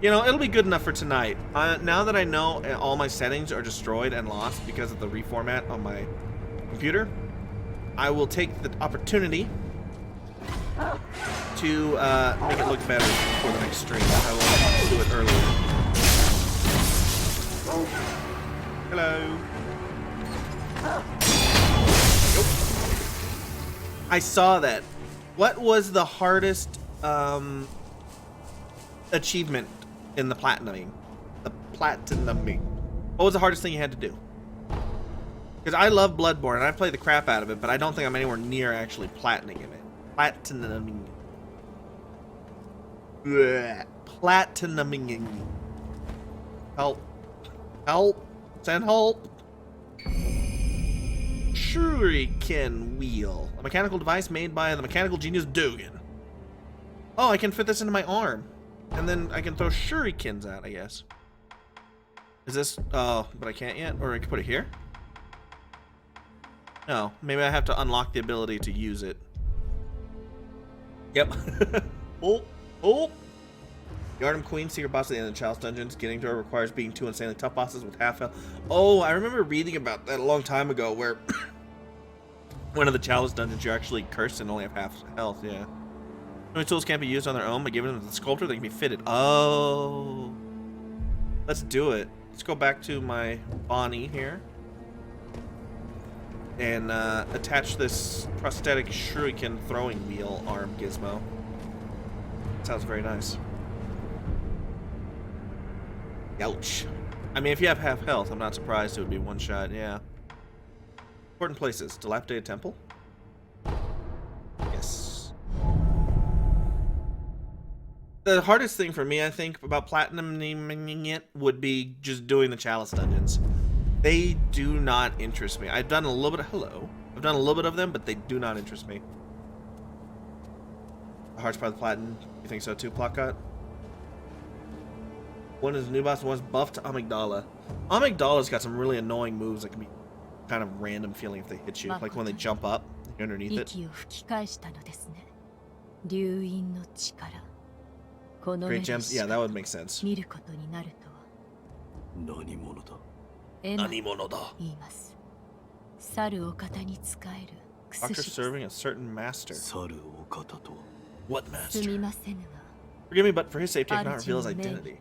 You know, it'll be good enough for tonight. Now that I know all my settings are destroyed and lost because of the reformat on my computer, I will take the opportunity to make it look better for the next stream. I will do it earlier. Hello. Nope. I saw that. What was the hardest achievement in the platinuming? The platinuming. What was the hardest thing you had to do? Because I love Bloodborne and I play the crap out of it, but I don't think I'm anywhere near actually platinuming it. Platinuming. Blech. Platinuming. Help. Help. Send help. Shuriken wheel. A mechanical device made by the mechanical genius Dugan. Oh, I can fit this into my arm. And then I can throw shurikens out, I guess. Is this... Oh, but I can't yet? Or I can put it here? No. Maybe I have to unlock the ability to use it. Yep. Oh. Oh. The Artem Queen, secret boss at the end of the Chalice Dungeons. Getting to her requires beating 2 insanely tough bosses with half health. Oh, I remember reading about that a long time ago where... one of the Chalice Dungeons, you're actually cursed and only have half health, yeah. Many tools can't be used on their own, but given them to the sculptor, they can be fitted. Oh. Let's do it. Let's go back to my Bonnie here. And attach this prosthetic shuriken throwing wheel arm gizmo. Sounds very nice. Ouch. I mean, if you have half health, I'm not surprised it would be one shot, yeah. Important places. Dilapidated temple? Yes. The hardest thing for me, I think, about platinuming it would be just doing the Chalice Dungeons. They do not interest me. I've done a little bit of... Hello. I've done a little bit of them, but they do not interest me. The hardest part of the platinum. You think so too, Plotcott? One is a new boss, one's buffed Amygdala. Amygdala's got some really annoying moves that can be kind of random feeling if they hit you. Like when they jump up underneath it. Great gems, yeah, that would make sense. Doctor serving a certain master. What master? Forgive me, but for his safety, I cannot reveal his identity.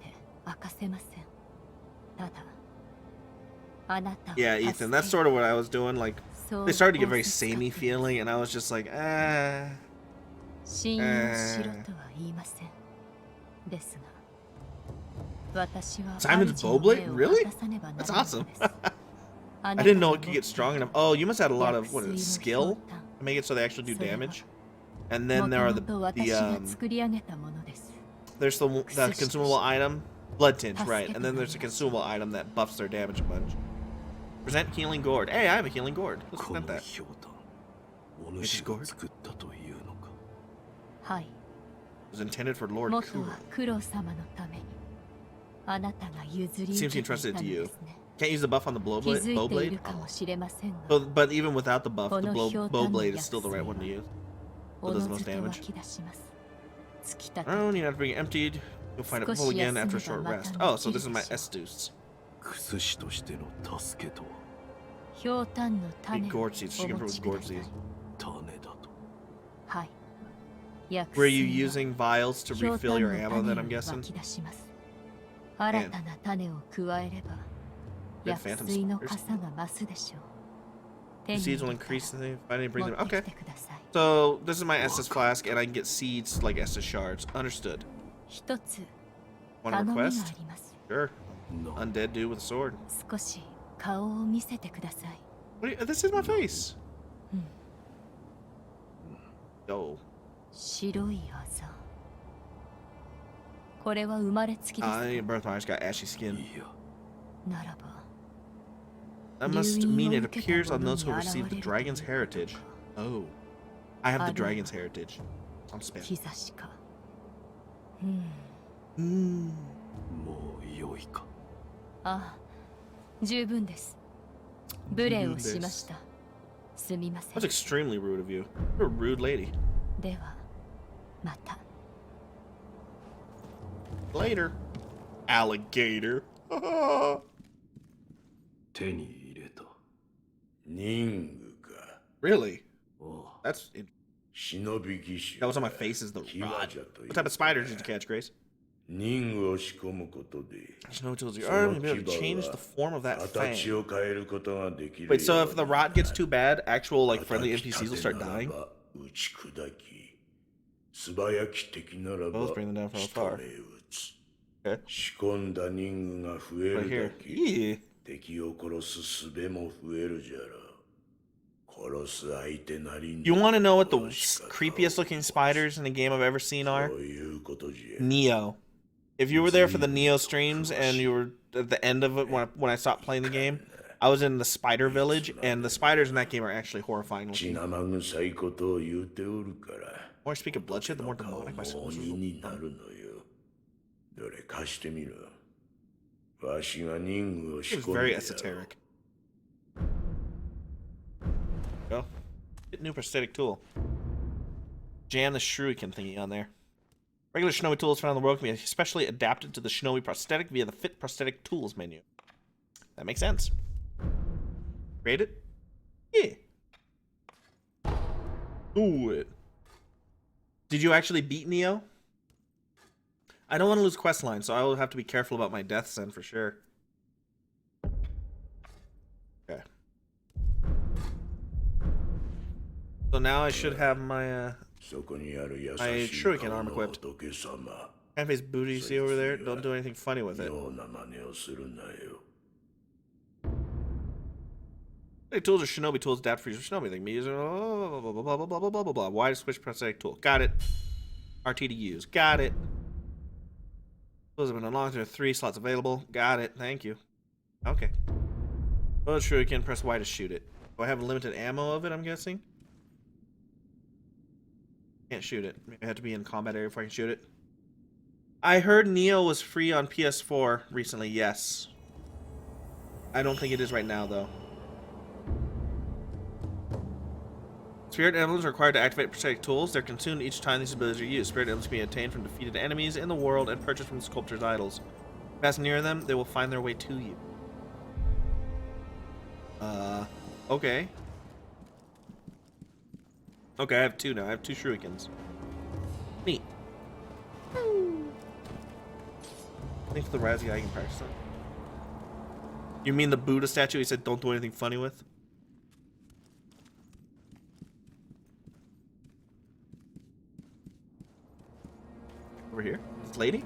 Yeah, Ethan, that's sort of what I was doing. Like, they started to get very samey feeling, and I was just like, Simon's Bowblade? Really? That's awesome. I didn't know it could get strong enough. Oh, you must have had a lot of, what is it, skill to make it so they actually do damage? And then there are there's the consumable item, Blood Tinge, right? And then there's a consumable item that buffs their damage a bunch. Present healing gourd. Hey, I have a healing gourd. Let's present that. It's gourd. It was intended for Lord Kuro. Seems interested to you. Can't use the buff on the bowblade? Oh. But even without the buff, the bowblade is still the right one to use. It does the most damage. Oh, you have to bring it emptied. You'll find it full again after a short rest. Oh, so this is my Estus. Eat gourd seeds. She can put gourd seeds. Were you using vials to refill your ammo then, I'm guessing? Man. Good phantom spiders. Seeds will increase if I didn't bring them. Okay. So this is my Estus flask, and I can get seeds like Estus shards. Understood. Want a request? Sure. Undead dude with a sword. What you, this is my face. Yo. Birthmark's got ashy skin. That must mean it appears on those who receive the dragon's heritage. Oh. I have the dragon's heritage. I'm spam. That's extremely rude of you. You're a rude lady. Later. Alligator. 手に入れた。人具か。Really? おう That's... 忍び騎士 That was on my face is the 騎馬 rod. じゃという What type of spiders did you catch, Grace? 人具を仕込むことで Snow tools そ your arm の and be able 牙 to change the form of は that 形 fang. を変えることができる Wait, so よ if う the に rod gets too bad, actual like friendly 叩き NPCs will 立 start てなら dying? ば打ち砕き素早き敵なら Well, ば let's bring them down from 仕 afar. 留め撃つ Okay. 仕込んだ人具が増え Right る here. だけ Yeah. 敵を殺す術も増えるじゃろ殺す相手なり You の want to know what the 殺し方を creepiest looking spiders in a game I've ever seen are? そういうことじゃ Neo. If you were there for the Neo streams and you were at the end of it when I stopped playing the game, I was in the spider village, and the spiders in that game are actually horrifying 血 looking. 生臭いことを言うておるから The more I speak of bloodshed, the more demonic my 顔も souls 鬼 will になるのよどれ貸してみろわしが人具を仕 It was 込んで very やろう esoteric. Go. Get new prosthetic tool. Jam the shuriken thingy on there. Regular shinobi tools found in the world can be especially adapted to the shinobi prosthetic via the Fit Prosthetic Tools menu. That makes sense. Create it? Yeah. Do it. Did you actually beat Neo? I don't want to lose quest line, so I will have to be careful about my deaths then for sure. Okay. So now I should have my shuriken arm equipped. Can't face booty you see over there? Don't do anything funny with it. Hey, tools are shinobi tools adapted for use for shinobi. Like me using blah blah blah blah blah blah blah blah blah. Wide switch prosthetic tool. Got it. RT to use. Got it. Tools have been unlocked. There are 3 slots available. Got it. Thank you. Okay. Oh, sure you can press Y to shoot it. Do I have limited ammo of it, I'm guessing? Can't shoot it. Maybe I have to be in combat area before I can shoot it. I heard Neo was free on PS4 recently, yes. I don't think it is right now, though. Spirit emblems are required to activate prosthetic tools. They're consumed each time these abilities are used. Spirit emblems can be obtained from defeated enemies in the world and purchased from sculptors' idols. Pass near them, they will find their way to you. Okay. Okay, I have 2 now. I have 2 shurikens. Neat. Thanks for the Razzie I can practice on. You mean the Buddha statue he said don't do anything funny with? Over here? This lady?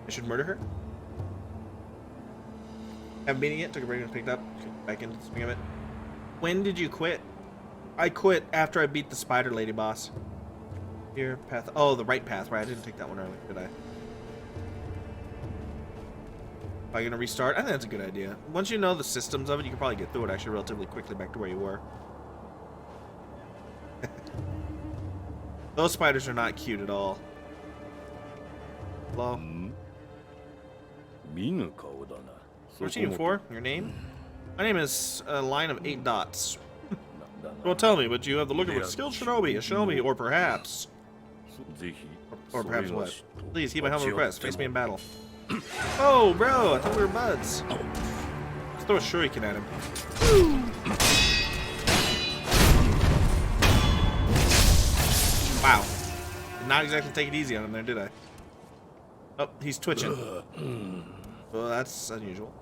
I should murder her? Haven't beaten it yet. Took a break and picked up. Back into the swing of it. When did you quit? I quit after I beat the spider lady boss. Here, path. Oh, the right path. Right, I didn't take that one earlier, did I? Am I gonna restart? I think that's a good idea. Once you know the systems of it, you can probably get through it actually relatively quickly back to where you were. Those spiders are not cute at all. Hello? What's you for? Your name? My name is a line of 8 dots. Don't tell me, but you have the look of a skilled shinobi, a shinobi, or perhaps... Or perhaps what? Please, heed my humble request. Face me in battle. Oh, bro, I thought we were buds. Let's throw a shuriken at him. Wow. Did not exactly take it easy on him there, did I? Oh, he's twitching. Well, that's unusual.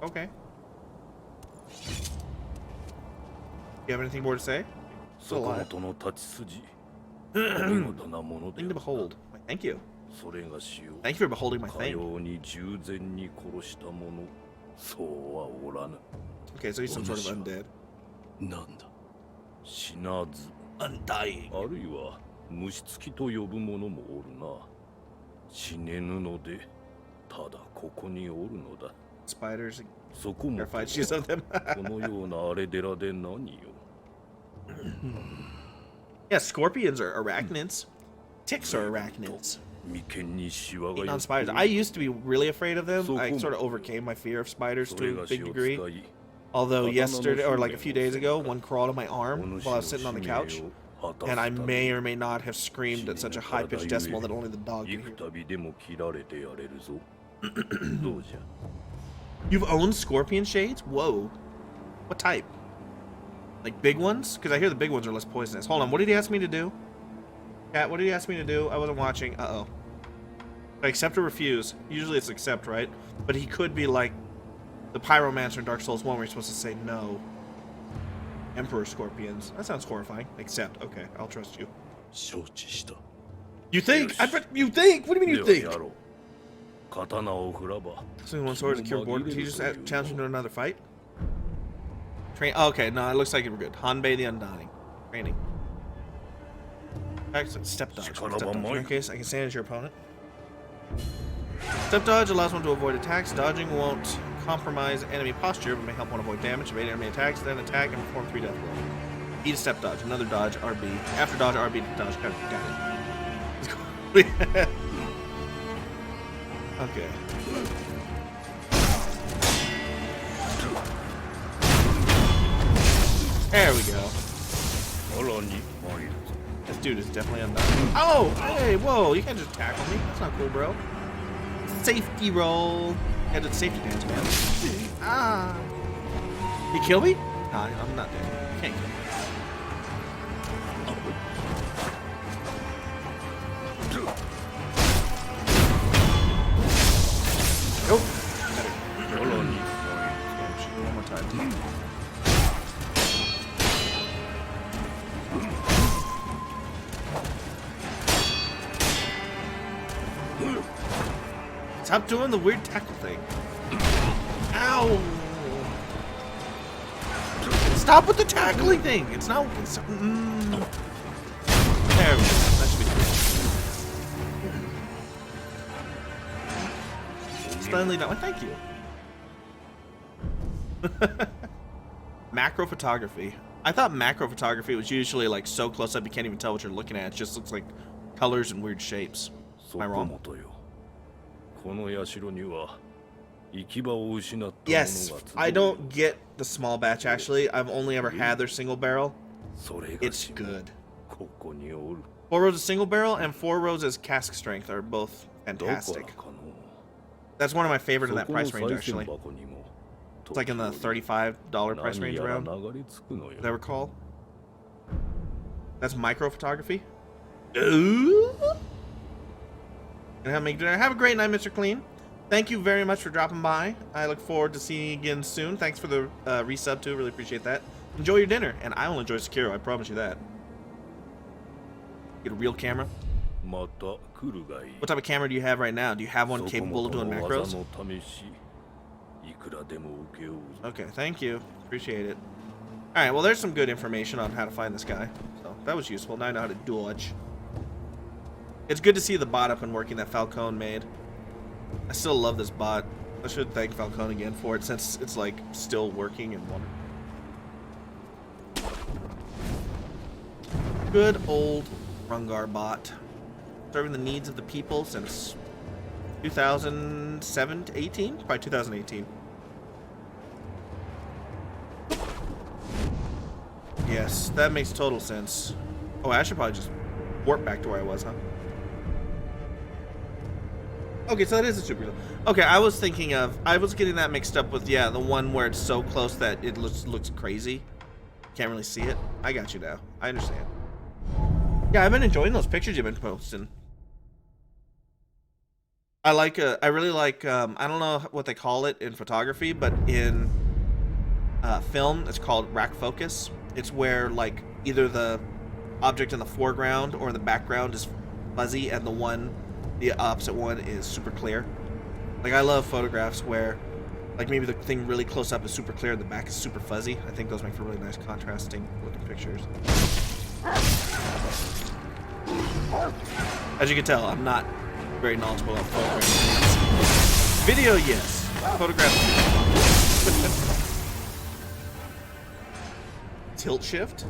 Okay. You have anything more to say? Still alive. Thing to behold. Why, thank you. Thank you for beholding my thing. Okay, so he's some sort of undead. Undying. Spiders. Terrified she's of them. Yeah, scorpions are arachnids. Ticks are arachnids. Eating on spiders. I used to be really afraid of them. I sort of overcame my fear of spiders to a big degree. Although yesterday, or like a few days ago, one crawled on my arm while I was sitting on the couch. And I may or may not have screamed at such a high-pitched decimal that only the dog can hear. You've owned scorpion shades? Whoa. What type? Like big ones? Because I hear the big ones are less poisonous. Hold on, what did he ask me to do? Cat, what did he ask me to do? I wasn't watching. Uh-oh. I accept or refuse. Usually it's accept, right? But he could be like the Pyromancer in Dark Souls 1 where you're supposed to say no. Emperor Scorpions. That sounds horrifying. Accept. Okay, I'll trust you. You think? You think? What do you mean you think? Swing one sword to cure boredom. Did you just challenge him to another fight? Train. Oh, okay, no, it looks like we're good. Hanbei the Undying. Training. Step dodge. Step dodge. In your case, I can stand as your opponent. Step dodge allows one to avoid attacks. Dodging won't compromise enemy posture, but may help one avoid damage. Evade enemy attacks, then attack and perform 3 death blows. Eat a step dodge. Another dodge, RB. After dodge, RB to dodge. Got it. Okay. There we go. This dude is definitely undone. Oh! Hey, whoa! You can't just tackle me. That's not cool, bro. Safety roll. Yeah, did safety dance, man. Ah! You kill me? Nah, I'm not dead. You can't kill me. Nope. Better. One more time. Stop doing the weird tackle thing. Ow! Stop with the tackling thing! It's not... There we go. That should be good. Stunningly done. Thank you. Macro photography. I thought macro photography was usually like so close up you can't even tell what you're looking at. It just looks like colors and weird shapes. Am I wrong? Yes, I don't get the small batch actually. I've only ever had their single barrel. It's good. 4 rows of single barrel and 4 rows as cask strength are both fantastic. That's one of my favorite in that price range actually. It's like in the $35 price range around, as I recall. That's micro photography. Ooh. Have a great night, Mr. Clean. Thank you very much for dropping by. I look forward to seeing you again soon. Thanks for the resub too. Really appreciate that. Enjoy your dinner, and I will enjoy Sekiro. I promise you that. Get a real camera. What type of camera do you have right now? Do you have one capable of doing macros? Okay, thank you. Appreciate it. Alright, well there's some good information on how to find this guy. So that was useful. Now I know how to dodge. It's good to see the bot up and working that Falcone made. I still love this bot. I should thank Falcone again for it since it's like still working and wonderful. Good old Rungar bot. Serving the needs of the people since 2007 to 18? Probably 2018. Yes, that makes total sense. Oh, I should probably just warp back to where I was, huh? Okay, so that is a super... Okay, I was thinking of... I was getting that mixed up with, yeah, the one where it's so close that it looks crazy. Can't really see it. I got you now. I understand. Yeah, I've been enjoying those pictures you've been posting. I really like, I don't know what they call it in photography, but in film, it's called rack focus. It's where, like, either the object in the foreground or in the background is fuzzy and the opposite one is super clear. Like, I love photographs where, like, maybe the thing really close up is super clear and the back is super fuzzy. I think those make for really nice contrasting looking pictures. As you can tell, I'm not very knowledgeable about photographs. Video, yes. Photographs. Tilt shift?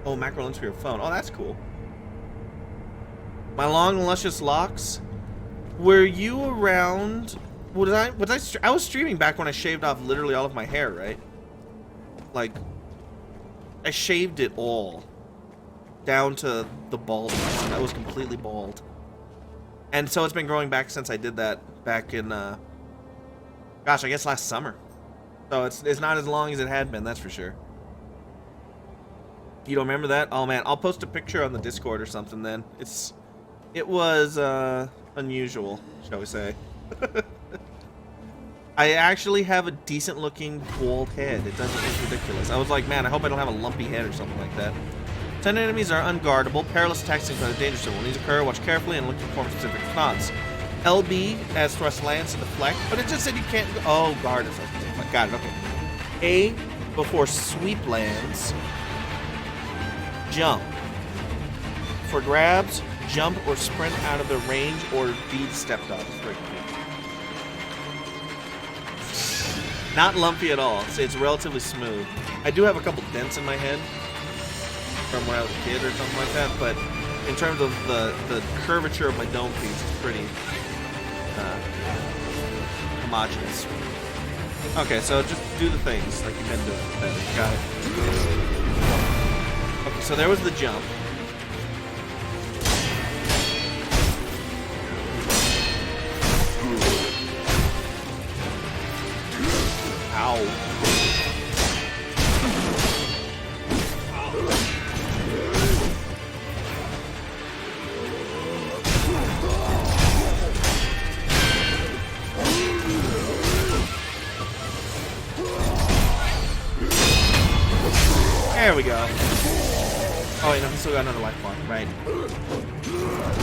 Oh, macro lens for your phone. Oh, that's cool. My long, luscious locks. Were you around? I was streaming back when I shaved off literally all of my hair, right? Like, I shaved it all. down to the baldness. That was completely bald. And so it's been growing back since I did that back in, gosh, I guess last summer. So it's not as long as it had been, that's for sure. You don't remember that? Oh man, I'll post a picture on the Discord or something then. It was unusual, shall we say. I actually have a decent looking bald head. It doesn't look ridiculous. I was like, man, I hope I don't have a lumpy head or something like that. 10 enemies are unguardable. Perilous attacks include a dangerous zone. When these occur, watch carefully and look to perform specific response. LB as thrust lance and deflect, but it just said you can't go. Oh, guard is like, got it, okay. A before sweep lands. Jump. For grabs, jump or sprint out of the range, or B step dodge. Not lumpy at all. It's relatively smooth. I do have a couple dents in my head from when I was a kid or something like that, but in terms of the curvature of my dome piece, it's pretty homogeneous. Okay, so just do the things like you've been doing. Got it. Okay, so there was the jump. Ow. There we go. Oh, you know, he still got another life bar, right?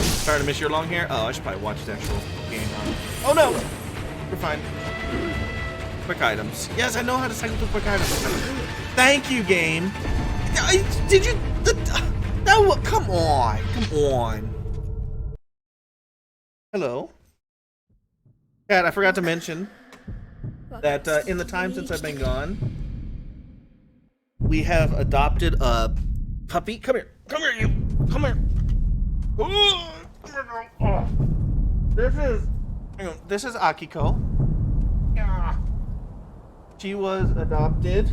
Starting to miss your long hair? Oh, I should probably watch the actual game on it. Oh no! We're fine. Quick items. Yes, I know how to cycle through quick items. Thank you, game. Did you? No, come on. Come on. Hello. Cat, I forgot to mention that in the time since I've been gone, we have adopted a puppy. Come here. Come here, you. Come here. Ooh, come here. This is Akiko. She was adopted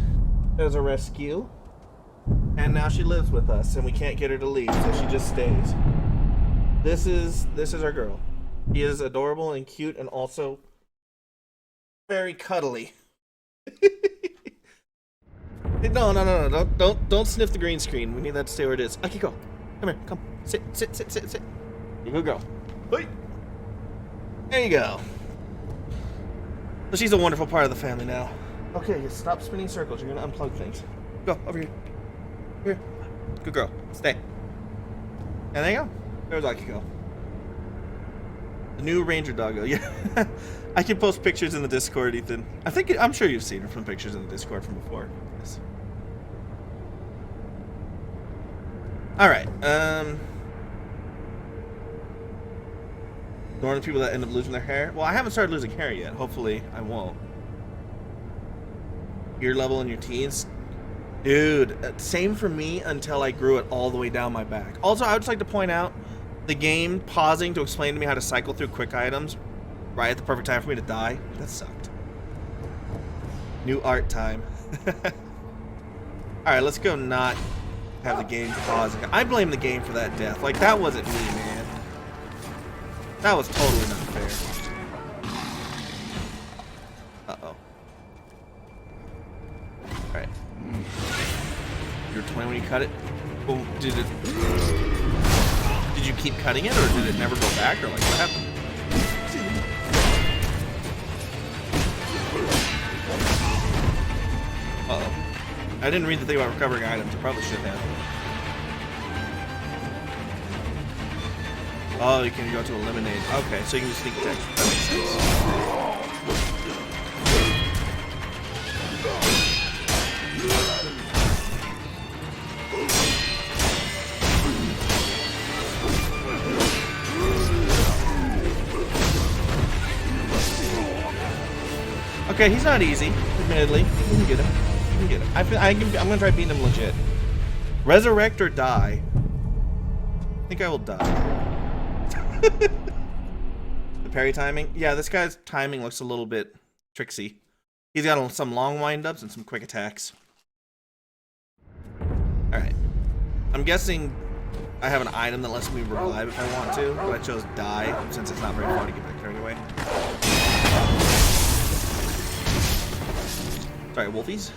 as a rescue, and now she lives with us, and we can't get her to leave, so she just stays. This is our girl. She is adorable and cute, and also very cuddly. No! Don't sniff the green screen. We need that to stay where it is. Akiko, come here. Come, sit. You go, girl. Wait. There you go. So she's a wonderful part of the family now. Okay, stop spinning circles. You're gonna unplug things. Go, over here. Here. Good girl. Stay. And there you go. There's Akiko. The new Ranger Doggo. Yeah. I can post pictures in the Discord, Ethan. I'm sure you've seen her from pictures in the Discord from before. Yes. Alright, Northern people that end up losing their hair. Well, I haven't started losing hair yet. Hopefully, I won't. Ear level in your teens? Dude, same for me until I grew it all the way down my back. Also, I would just like to point out the game pausing to explain to me how to cycle through quick items right at the perfect time for me to die. That sucked. New art time. Alright, let's go not have the game pausing. I blame the game for that death. Like, that wasn't me, man. That was totally not fair. Uh-oh. Alright. You were 20 when you cut it? Oh, did you keep cutting it, or did it never go back, or like, what happened? Uh-oh. I didn't read the thing about recovering items. I probably should have. Oh, you can go to eliminate. Okay, so you can just sneak attack. That makes sense. Okay, he's not easy, admittedly. You can get him. You can get him. I'm gonna try beating him legit. Resurrect or die? I think I will die. The parry timing? Yeah, this guy's timing looks a little bit tricksy. He's got some long wind-ups and some quick attacks. Alright. I'm guessing I have an item that lets me revive if I want to, but I chose die since it's not very far to get back there anyway. Sorry, wolfies.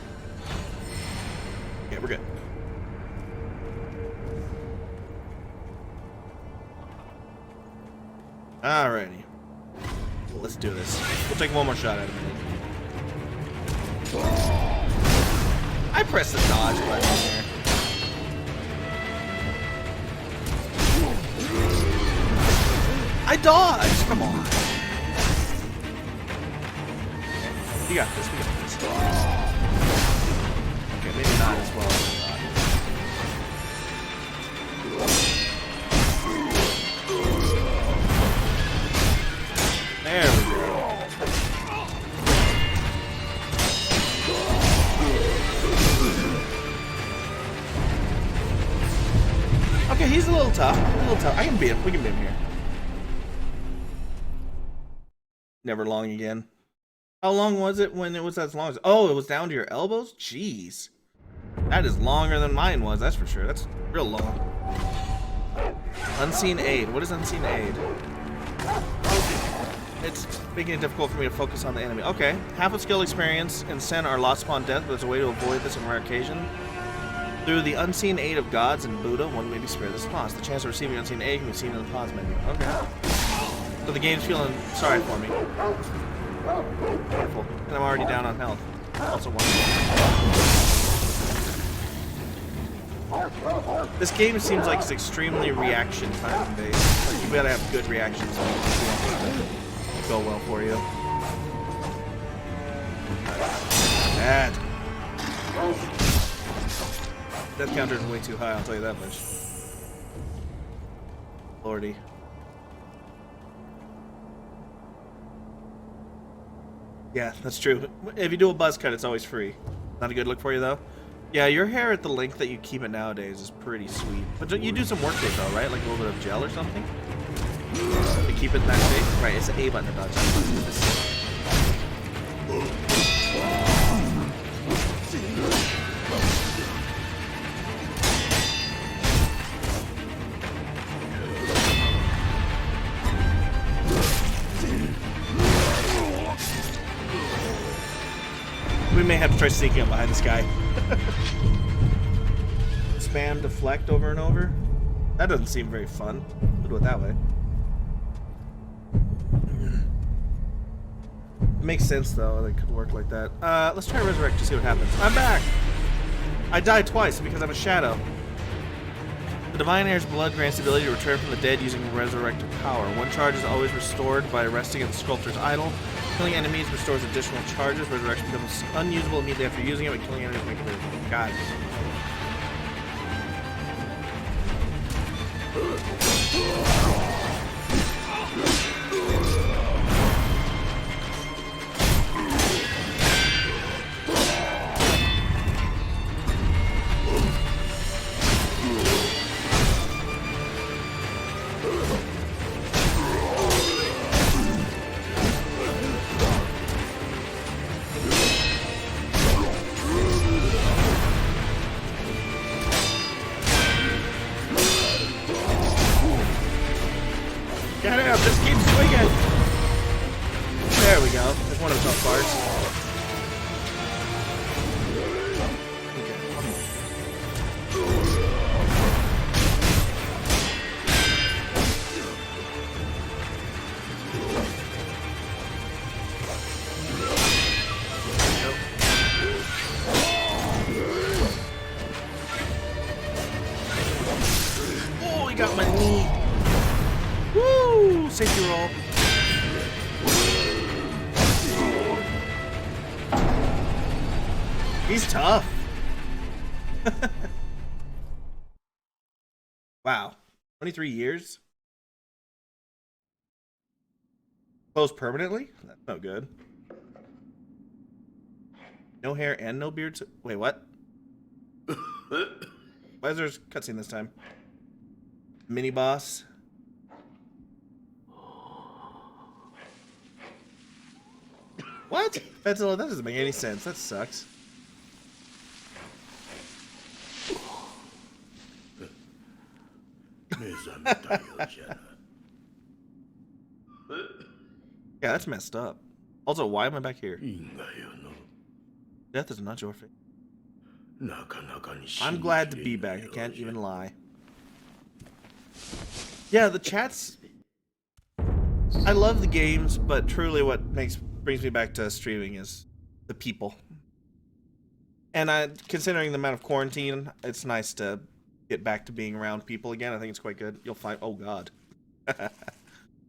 Okay, we're good. Alrighty. Let's do this. We'll take one more shot at him. I pressed the dodge button here. I dodged! Come on. You got this, we got this. Okay, maybe not as well as I thought. There we go. Okay, he's a little tough. I can beat him. We can beat him here. Never long again. How long was it when it was as long as... Oh, it was down to your elbows? Jeez. That is longer than mine was, that's for sure. That's real long. Unseen aid. What is unseen aid? It's making it difficult for me to focus on the enemy. Okay. Half of skill experience and Sen are lost upon death, but there's a way to avoid this on rare occasion. Through the unseen aid of gods and Buddha, one may be spared this loss. The chance of receiving unseen aid can be seen in the pause menu. Okay. So the game's feeling sorry for me. Wonderful. And I'm already down on health. Also wonderful. This game seems like it's extremely reaction time based. Like you gotta have good reactions to go well for you. Bad. Death counter is way too high, I'll tell you that much. Lordy. Yeah, that's true. If you do a buzz cut, it's always free. Not a good look for you, though? Yeah, your hair at the length that you keep it nowadays is pretty sweet. But you do some work with it, though, right? Like a little bit of gel or something? To keep it in that shape? Right, it's the A button to dodge. We may have to try sneaking up behind this guy. Spam deflect over and over. That doesn't seem very fun. We'll do it that way. It makes sense though, it could work like that. Let's try resurrect to see what happens. I'm back! I died twice because I'm a shadow. The Divine Heir's blood grants the ability to return from the dead using resurrected power. One charge is always restored by resting at the sculptor's idol. Killing enemies restores additional charges. Resurrection becomes unusable immediately after using it, but killing enemies makes it very God. Get out! Just keep swinging! There we go. There's one of the tough parts. Oh, he got my knee. Woo! Safety roll. He's tough. Wow. 23 years? Closed permanently? That's no good. No hair and no beard. Wait, what? Why is there a cutscene this time? Mini boss. What? That doesn't make any sense. That sucks. Yeah, that's messed up. Also, why am I back here? Death is not your fate. I'm glad to be back. I can't even lie. Yeah, the chats. I love the games, but truly, what brings me back to streaming is the people. And considering the amount of quarantine, it's nice to get back to being around people again. I think it's quite good. You'll find. Oh God, you'll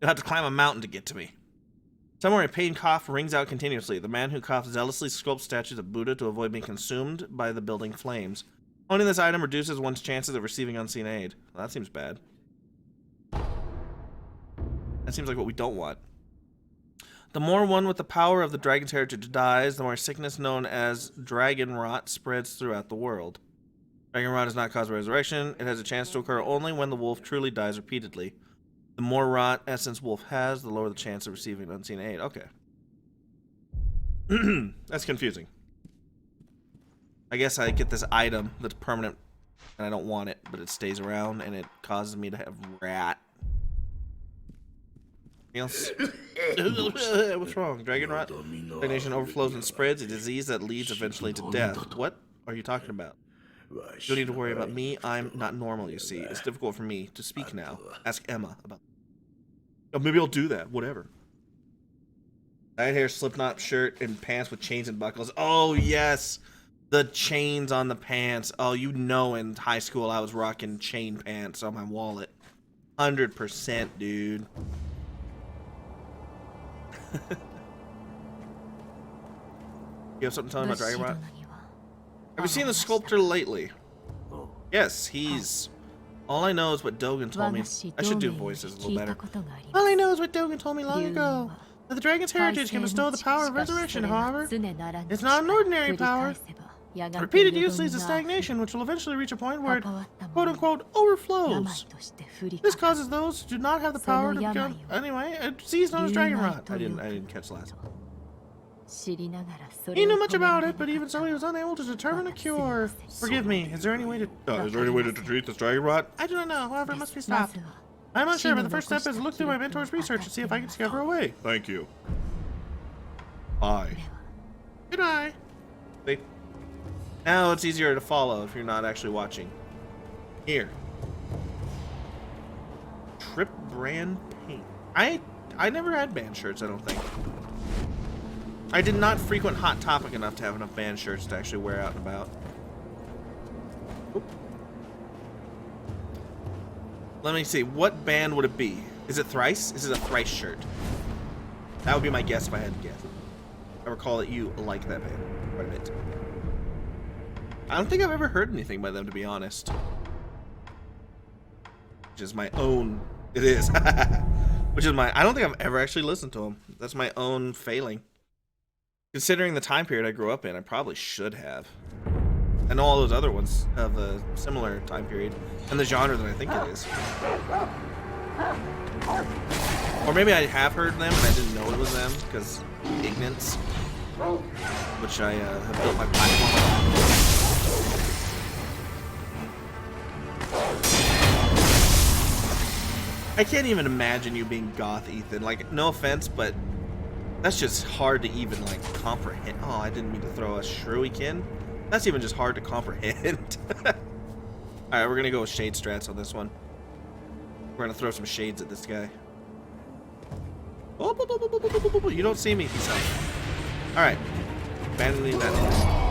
have to climb a mountain to get to me. Somewhere a pain cough rings out continuously. The man who coughs zealously sculpts statues of Buddha to avoid being consumed by the building flames. Owning this item reduces one's chances of receiving unseen aid. Well, that seems bad. That seems like what we don't want. The more one with the power of the dragon's heritage dies, the more sickness known as dragon rot spreads throughout the world. Dragon rot is not caused by resurrection. It has a chance to occur only when the wolf truly dies repeatedly. The more rot essence wolf has, the lower the chance of receiving unseen aid. Okay. That's confusing. I guess I get this item that's permanent, and I don't want it, but it stays around, and it causes me to have rat. Anything else? What's wrong? Dragon rot? Stagnation overflows and spreads, a disease that leads eventually to death. What are you talking about? You don't need to worry about me. I'm not normal, you see. It's difficult for me to speak now. Ask Emma about it. Oh, maybe I'll do that. Whatever. Dyed hair, slipknot shirt, and pants with chains and buckles. Oh, yes. The chains on the pants. Oh, you know in high school I was rocking chain pants on my wallet. 100%, dude. You have something to tell me about Dragon Rot? Have you sseen the sculptor lately? Yes, he's... All I know is what Dogen told me. I should do voices a little better. All I know is what Dogen told me long ago. That the dragon's heritage can bestow the power of resurrection, however. It's not an ordinary power. Repeated use leads to stagnation, which will eventually reach a point where it, quote-unquote, overflows. This causes those who do not have the power to become... Anyway, a disease known as Dragon Rot. I didn't catch the last one. He knew much about it, but even so, he was unable to determine a cure. Forgive me, is there any way to treat this Dragon Rot? I do not know, however, it must be stopped. I'm not sure, but the first step is to look through my mentor's research and see if I can discover a way. Thank you. Bye. Goodbye. Wait. Now it's easier to follow if you're not actually watching. Here. Trip brand paint. I never had band shirts, I don't think. I did not frequent Hot Topic enough to have enough band shirts to actually wear out and about. Oop. Let me see. What band would it be? Is it Thrice? Is it a Thrice shirt? That would be my guess if I had to guess. I recall that you like that band quite a bit. I don't think I've ever heard anything by them, to be honest. Which is my own... It is. Which is my... I don't think I've ever actually listened to them. That's my own failing. Considering the time period I grew up in, I probably should have. I know all those other ones have a similar time period and the genre that I think it is. Or maybe I have heard them and I didn't know it was them because ignorance, which I have built my platform on. I can't even imagine you being goth, Ethan. Like, no offense, but that's just hard to even, like, comprehend. Oh, I didn't mean to throw a shuriken. That's even just hard to comprehend. Alright, we're gonna go with shade strats on this one. We're gonna throw some shades at this guy. Oh, you don't see me, peace out. Alright. Abandoning that.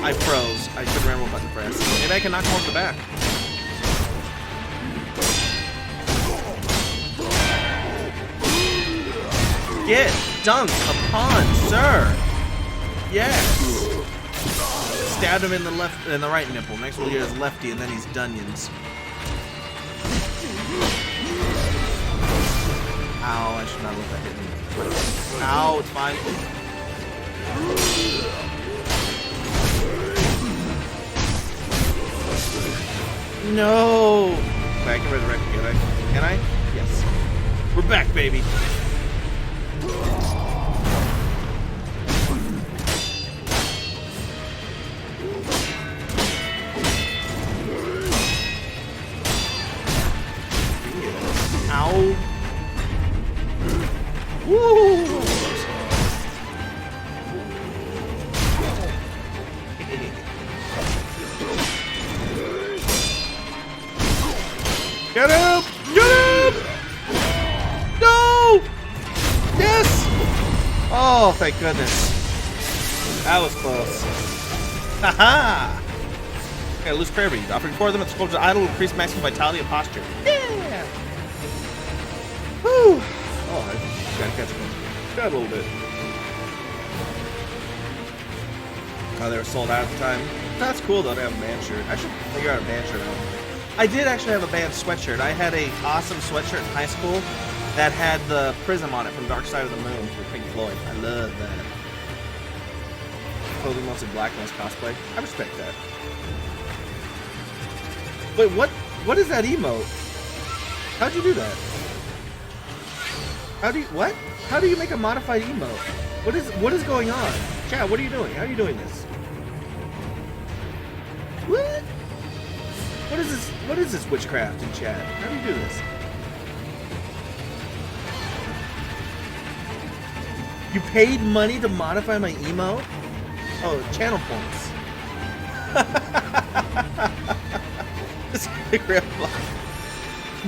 I froze. I couldn't remember what button to press. Maybe I can knock him off the back. Get dunked upon, sir. Yes. Stabbed him in the right nipple. Next we'll hear his lefty, and then he's Dunyons. Ow! I should not let that hit me. Ow! It's fine. No! Wait, I can resurrect you, can I? Can I? Yes. We're back, baby. Oh, thank goodness. That was close. Haha! Okay, loose prayer beads. Offering 4 of them at the sculpture's idol will increase maximum vitality and posture. Yeah! Whew! Oh, I gotta catch one. Got a little bit. Oh, they were sold out at the time. That's cool though to have a band shirt. I should figure out a band shirt out. I did actually have a band sweatshirt. I had a awesome sweatshirt in high school that had the prism on it from Dark Side of the Moon for Pink Floyd. I love that. Clothing mostly black, most cosplay. I respect that. Wait, what is that emote? How'd you do that? What? How do you make a modified emote? What is going on? Chat, what are you doing? How are you doing this? What? What is this witchcraft in chat? How do you do this? You paid money to modify my emote? Oh, channel points.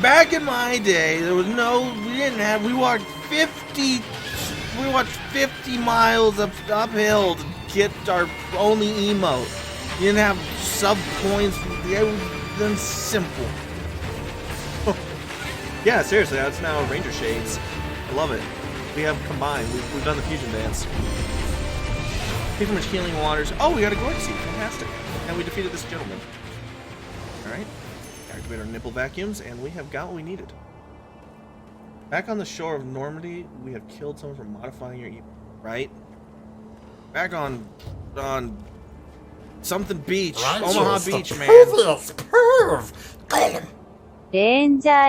Back in my day, there was we walked 50 miles uphill to get our only emote. You didn't have sub points. It was then simple. Yeah, seriously, that's now Ranger Shades. I love it. We have combined. We've done the fusion dance. Pilgrimage Healing Waters. Oh, we got a Gorg Seed. Fantastic. And we defeated this gentleman. Alright. Activate our nipple vacuums, and we have got what we needed. Back on the shore of Normandy, we have killed someone for modifying your evil. Right? Back on something beach. Omaha Beach, man. Ranger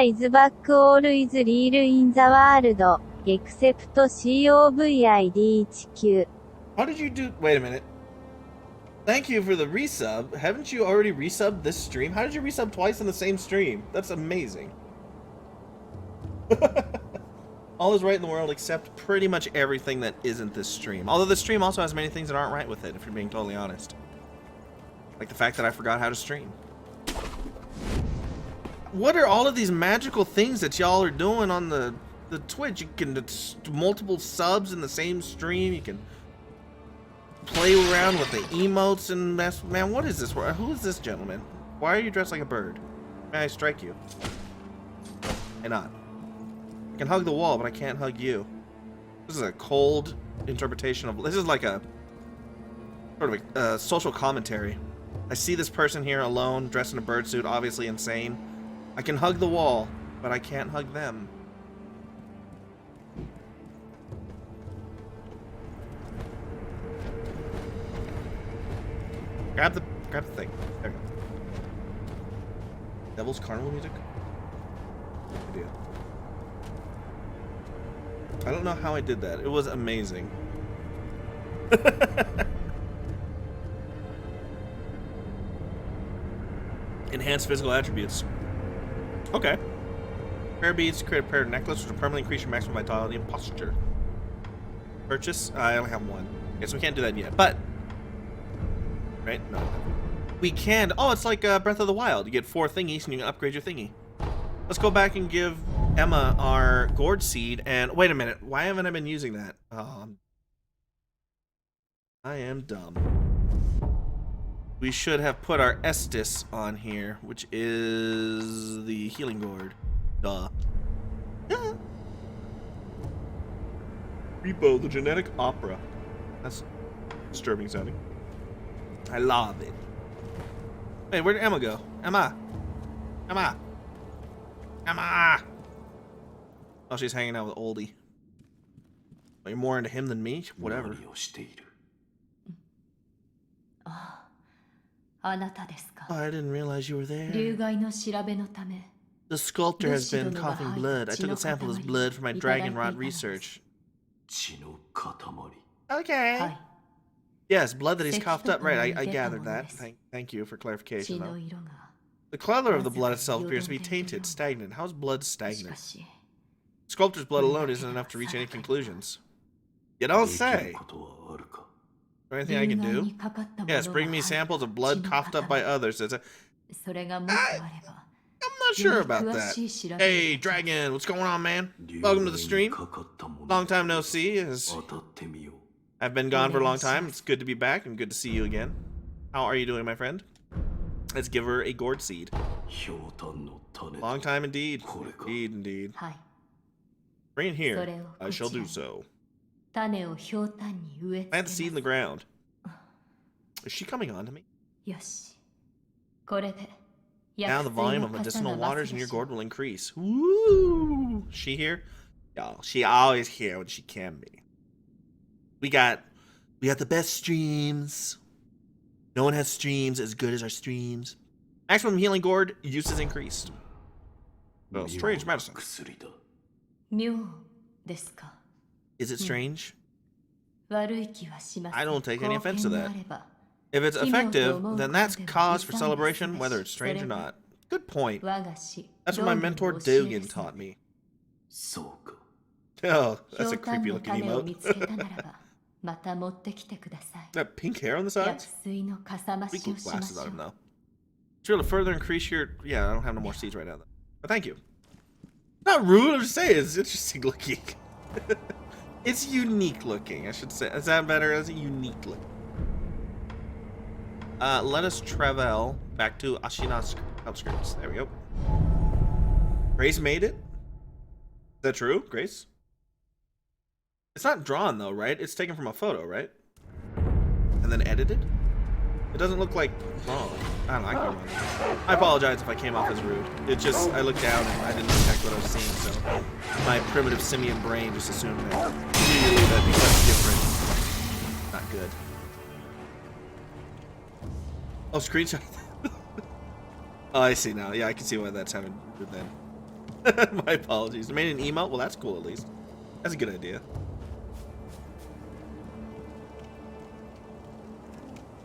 is back, always real in the world, except COVID-19. How did you do? Wait a minute. Thank you for the resub. Haven't you already resubbed this stream? How did you resub twice in the same stream? That's amazing. All is right in the world except pretty much everything that isn't this stream. Although this stream also has many things that aren't right with it, if you're being totally honest. Like the fact that I forgot how to stream. What are all of these magical things that y'all are doing on the Twitch? You can multiple subs in the same stream. You can play around with the emotes and mess. Man, what is this? Who is this gentleman? Why are you dressed like a bird? May I strike you? Why not? I can hug the wall, but I can't hug you. This is a cold interpretation of. This is like a sort of a social commentary. I see this person here alone, dressed in a bird suit, obviously insane. I can hug the wall, but I can't hug them. Grab the thing. There we go. Devil's Carnival music? Good idea. I don't know how I did that. It was amazing. Enhanced physical attributes. Okay. Prayer beads create a prayer necklace which will permanently increase your maximum vitality and posture. Purchase? I only have one. Okay, so we can't do that yet. But right? No. We can. Oh, it's like Breath of the Wild. You get 4 thingies and you can upgrade your thingy. Let's go back and give Emma our Gourd Seed. And wait a minute. Why haven't I been using that? I am dumb. We should have put our Estus on here, which is the Healing Gourd. Duh. Repo, the genetic opera. That's disturbing sounding. I love it. Hey, where did Emma go? Emma! Emma! Emma! Oh, she's hanging out with Oldie. Well, you're more into him than me? Whatever. Oh, I didn't realize you were there. The sculptor has been coughing blood. I took a sample of his blood for my dragon rot research. Okay. Yes, blood that he's coughed up. Right, I gathered that. Thank you for clarification, though. The color of the blood itself appears to be tainted, stagnant. How's blood stagnant? Sculptor's blood alone isn't enough to reach any conclusions. You don't say. Is there anything I can do? Yes, bring me samples of blood coughed up by others. I'm not not sure about that. Hey, Dragon, what's going on, man? Welcome to the stream. Long time no see. I've been gone for a long time. It's good to be back and good to see you again. How are you doing, my friend? Let's give her a gourd seed. Long time indeed. Indeed. Bring it here. I shall do so. Plant the seed in the ground. Is she coming on to me? Now the volume of medicinal waters in your gourd will increase. Woo! She here? Y'all, she always here when she can be. We got the best streams. No one has streams as good as our streams. Maximum healing gourd use is increased. Oh, strange medicine. Is it strange? I don't take any offense to that. If it's effective, then that's cause for celebration, whether it's strange or not. Good point. That's what my mentor Dogen taught me. Oh, that's a creepy looking emote. That pink hair on the sides? We glue glasses on him though. It's really further increase your... Yeah, I don't have no more seeds right now though. But thank you. Not rude, I'm just saying it's interesting looking. It's unique looking, I should say. Is that better? As unique looking. Let us travel back to Ashina's outskirts. There we go. Grace made it? Is that true, Grace? It's not drawn though, right? It's taken from a photo, right? And then edited? It doesn't look like drawn. I don't know, I can't remember. I apologize if I came off as rude. It just, I looked down and I didn't detect what I was seeing, so my primitive simian brain just assumed that immediately that'd be much different. Not good. Oh, screenshot. Oh, I see now. Yeah, I can see why that's having good then. My apologies. I made an email? Well, that's cool at least. That's a good idea.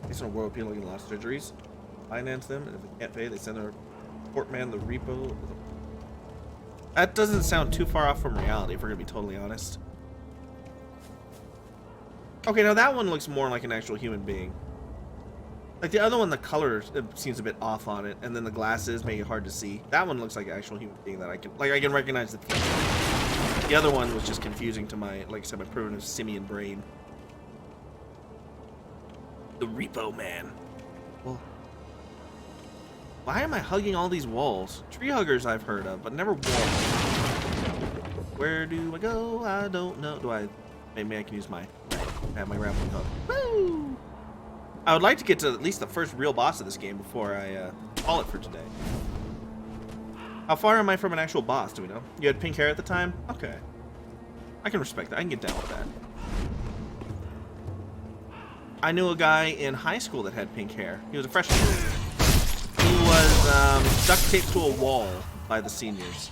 Based on world people getting lost surgeries, finance them, and if they can't pay, they send their support man the repo. That doesn't sound too far off from reality, if we're gonna be totally honest. Okay, now that one looks more like an actual human being. Like the other one, the color seems a bit off on it, and then the glasses make it hard to see. That one looks like an actual human being that I can recognize the features. The other one was just confusing to my, like I said, my primitive simian brain. The repo man. Well, why am I hugging all these walls? Tree huggers I've heard of, but never walls. Where do I go? I don't know. Maybe I can use my grappling hook. Woo! I would like to get to at least the first real boss of this game before I call it for today. How far am I from an actual boss, do we know? You had pink hair at the time? Okay. I can respect that. I can get down with that. I knew a guy in high school that had pink hair. He was a freshman. He was duct taped to a wall by the seniors.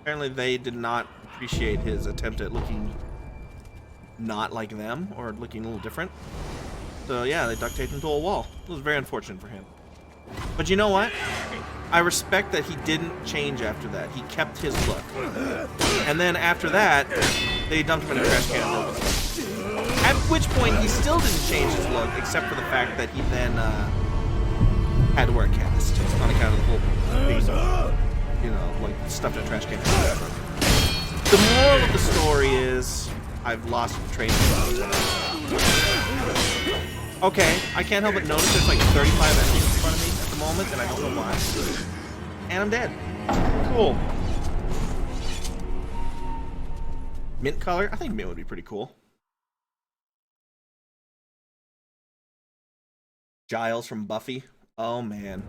Apparently they did not appreciate his attempt at looking not like them or looking a little different. So yeah, they duct taped him to a wall. It was very unfortunate for him. But you know what? I respect that he didn't change after that. He kept his look. And then after that, they dumped him in a trash can. At which point, he still didn't change his look, except for the fact that he then had to wear a cast on account of the whole being, you know, like stuffed in a trash can. The moral of the story is, I've lost trace of it. Okay, I can't help but notice there's like 35 enemies in front of me at the moment, and I don't know why. And I'm dead. Cool. Mint color? I think mint would be pretty cool. Giles from Buffy. Oh man.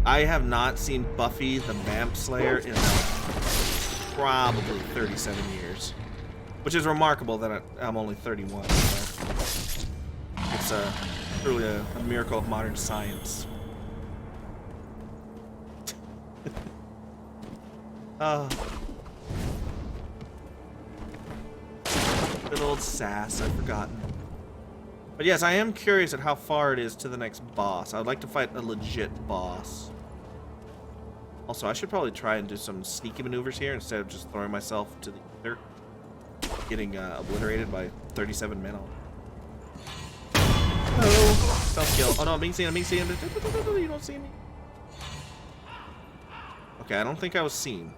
I have not seen Buffy the Vamp Slayer in probably 37 years. Which is remarkable that I'm only 31. So. It's truly a miracle of modern science. Good old Sass, I've forgotten. But yes, I am curious at how far it is to the next boss. I would like to fight a legit boss. Also, I should probably try and do some sneaky maneuvers here instead of just throwing myself to the ether. Getting obliterated by 37 men. Hello. Self-kill. Oh no, I'm being seen. You don't see me. Okay, I don't think I was seen.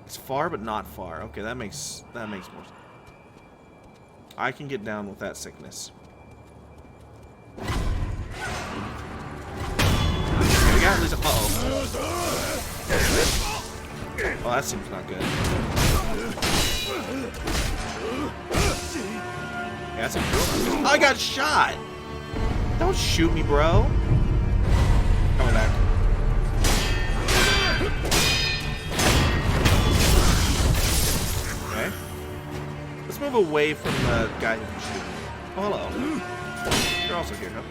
It's far, but not far. Okay, that makes more sense. I can get down with that sickness. Okay, we got at least a... Oh, that seems not good. Yeah, that's a cool. I got shot! Don't shoot me, bro. Coming back. Okay. Let's move away from the guy who can shoot me. Oh, hello. You're also here, huh?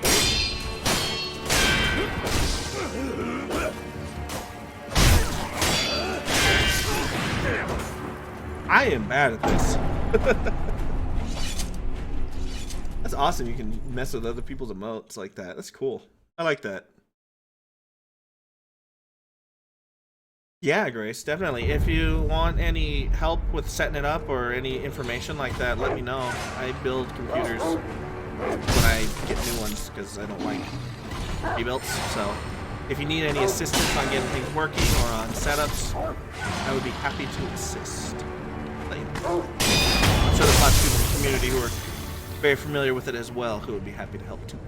I am bad at this. That's awesome. You can mess with other people's emotes like that. That's cool. I like that. Yeah, Grace, definitely. If you want any help with setting it up or any information like that, let me know. I build computers when I get new ones because I don't like rebuilds. So if you need any assistance on getting things working or on setups, I would be happy to assist. I'm sure there's lots of people in the community who are very familiar with it as well who would be happy to help too.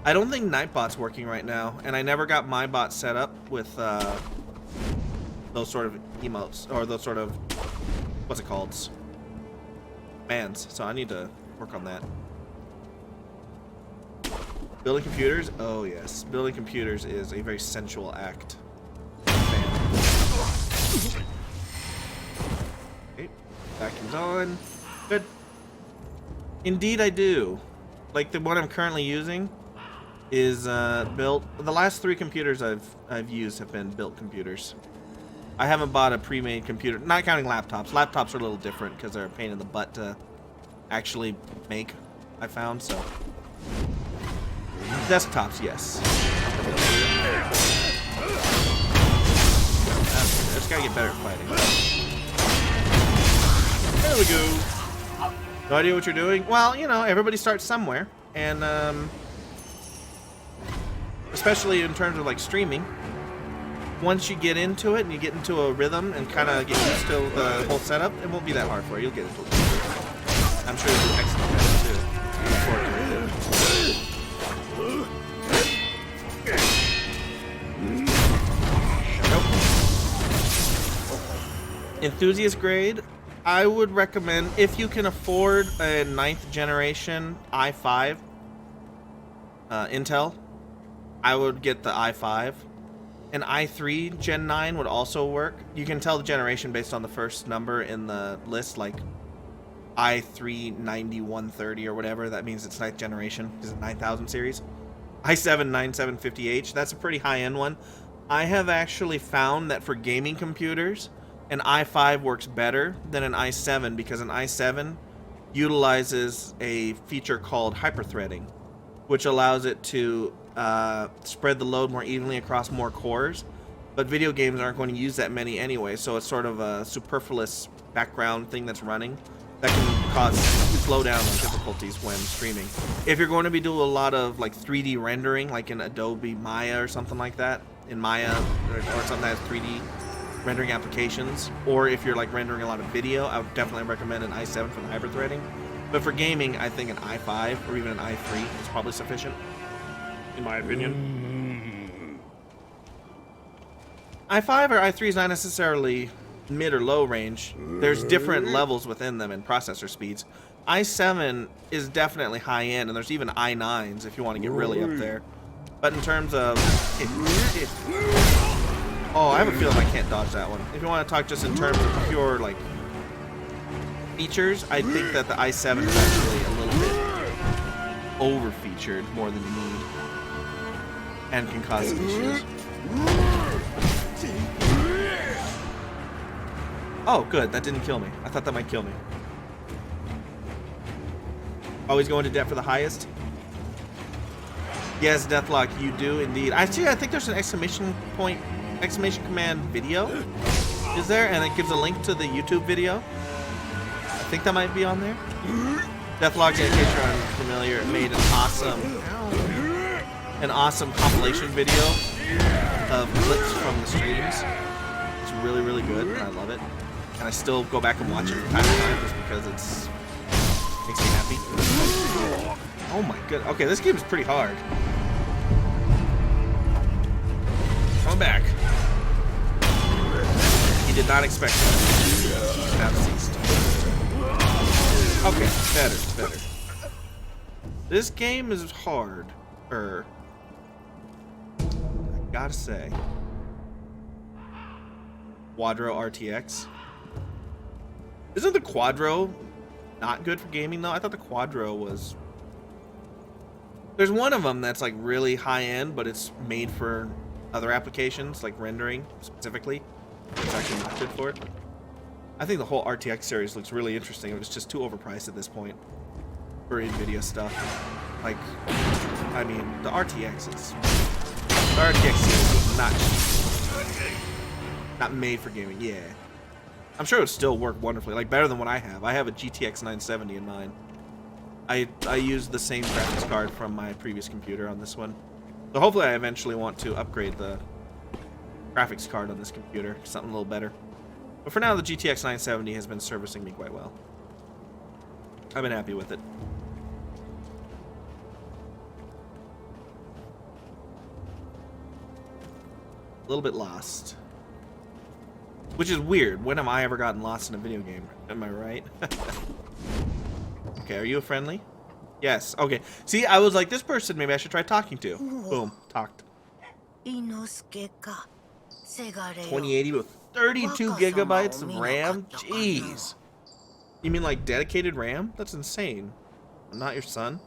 I don't think Nightbot's working right now, and I never got my bot set up with those sort of emotes, or those sort of, what's it called? Bands, so I need to work on that. Building computers? Oh yes, building computers is a very sensual act. Okay, vacuum's on. Good. Indeed I do. Like the one I'm currently using is built. The last 3 computers I've used have been built computers. I haven't bought a pre-made computer, not counting laptops. Laptops are a little different because they're a pain in the butt to actually make, I found, so. Desktops, yes. I just gotta get better at fighting. There we go. No idea what you're doing? Well, you know, everybody starts somewhere, and especially in terms of like streaming, once you get into it and you get into a rhythm and kind of get used to the whole setup, it won't be that hard for you. You'll get into it. I'm sure you'll do excellent at it too. Look forward to it. Nope. Enthusiast grade, I would recommend, if you can afford a 9th generation i5 Intel, I would get the i5. An i3 Gen 9 would also work. You can tell the generation based on the first number in the list, like i3 9130 or whatever. That means it's 9th generation. Is it 9000 series? i7 9750H. That's a pretty high-end one. I have actually found that for gaming computers, an i5 works better than an i7 because an i7 utilizes a feature called hyperthreading, which allows it to spread the load more evenly across more cores, but video games aren't going to use that many anyway, so it's sort of a superfluous background thing that's running that can cause slowdown and difficulties when streaming. If you're going to be doing a lot of like 3D rendering, like in Adobe Maya or something like that, in Maya or something that has 3D rendering applications, or if you're like rendering a lot of video, I would definitely recommend an i7 for the hyperthreading. But for gaming, I think an i5 or even an i3 is probably sufficient, in my opinion. i5 or i3 is not necessarily mid or low range. There's different levels within them in processor speeds. i7 is definitely high end, and there's even i9s if you want to get really up there. But in terms of... oh, I have a feeling I can't dodge that one. If you want to talk just in terms of pure, like, features, I think that the i7 is actually a little bit over-featured more than you need, and can cause some issues. Oh, good. That didn't kill me. I thought that might kill me. Always going to debt for the highest? Yes, Deathlock, you do indeed. Actually, I think there's an exclamation command video. Is there? And it gives a link to the YouTube video. I think that might be on there. Deathlock, in case you're unfamiliar, made an awesome an awesome compilation video of clips from the streams. It's really, really good, and I love it. And I still go back and watch it from time to time just because it's makes me happy. Oh my god. Okay, this game is pretty hard. Coming back. He did not expect that. Have ceased. Okay, better. This game is hard. I gotta say. Quadro RTX. Isn't the Quadro not good for gaming though? I thought the Quadro was... There's one of them that's like really high end, but it's made for other applications, like rendering specifically. It's actually not good for it. I think the whole RTX series looks really interesting, but it's just too overpriced at this point for NVIDIA stuff. Like, I mean, the RTX series is not made for gaming. Yeah, I'm sure it would still work wonderfully, like better than what I have. I have a GTX 970 in mine. I used the same graphics card from my previous computer on this one, so hopefully I eventually want to upgrade the graphics card on this computer to something a little better. But for now, the GTX 970 has been servicing me quite well. I've been happy with it. A little bit lost. Which is weird. When have I ever gotten lost in a video game? Am I right? Okay, are you a friendly? Yes. Okay. See, I was like, this person maybe I should try talking to. Boom. Talked. 2080 with 32 gigabytes of RAM? Jeez. You mean like dedicated RAM? That's insane. I'm not your son.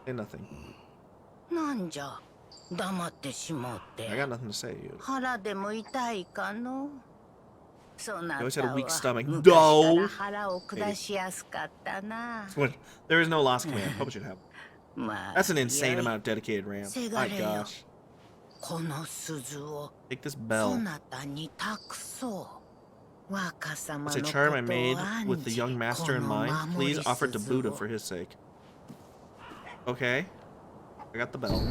Say nothing. I got nothing to say to you. You always had a weak stomach. No! There is no lost command. Hope it should have. That's an insane amount of dedicated RAM. My gosh. Take this bell. It's a charm I made with the young master in mind. Please offer it to Buddha for his sake. Okay. I got the bell.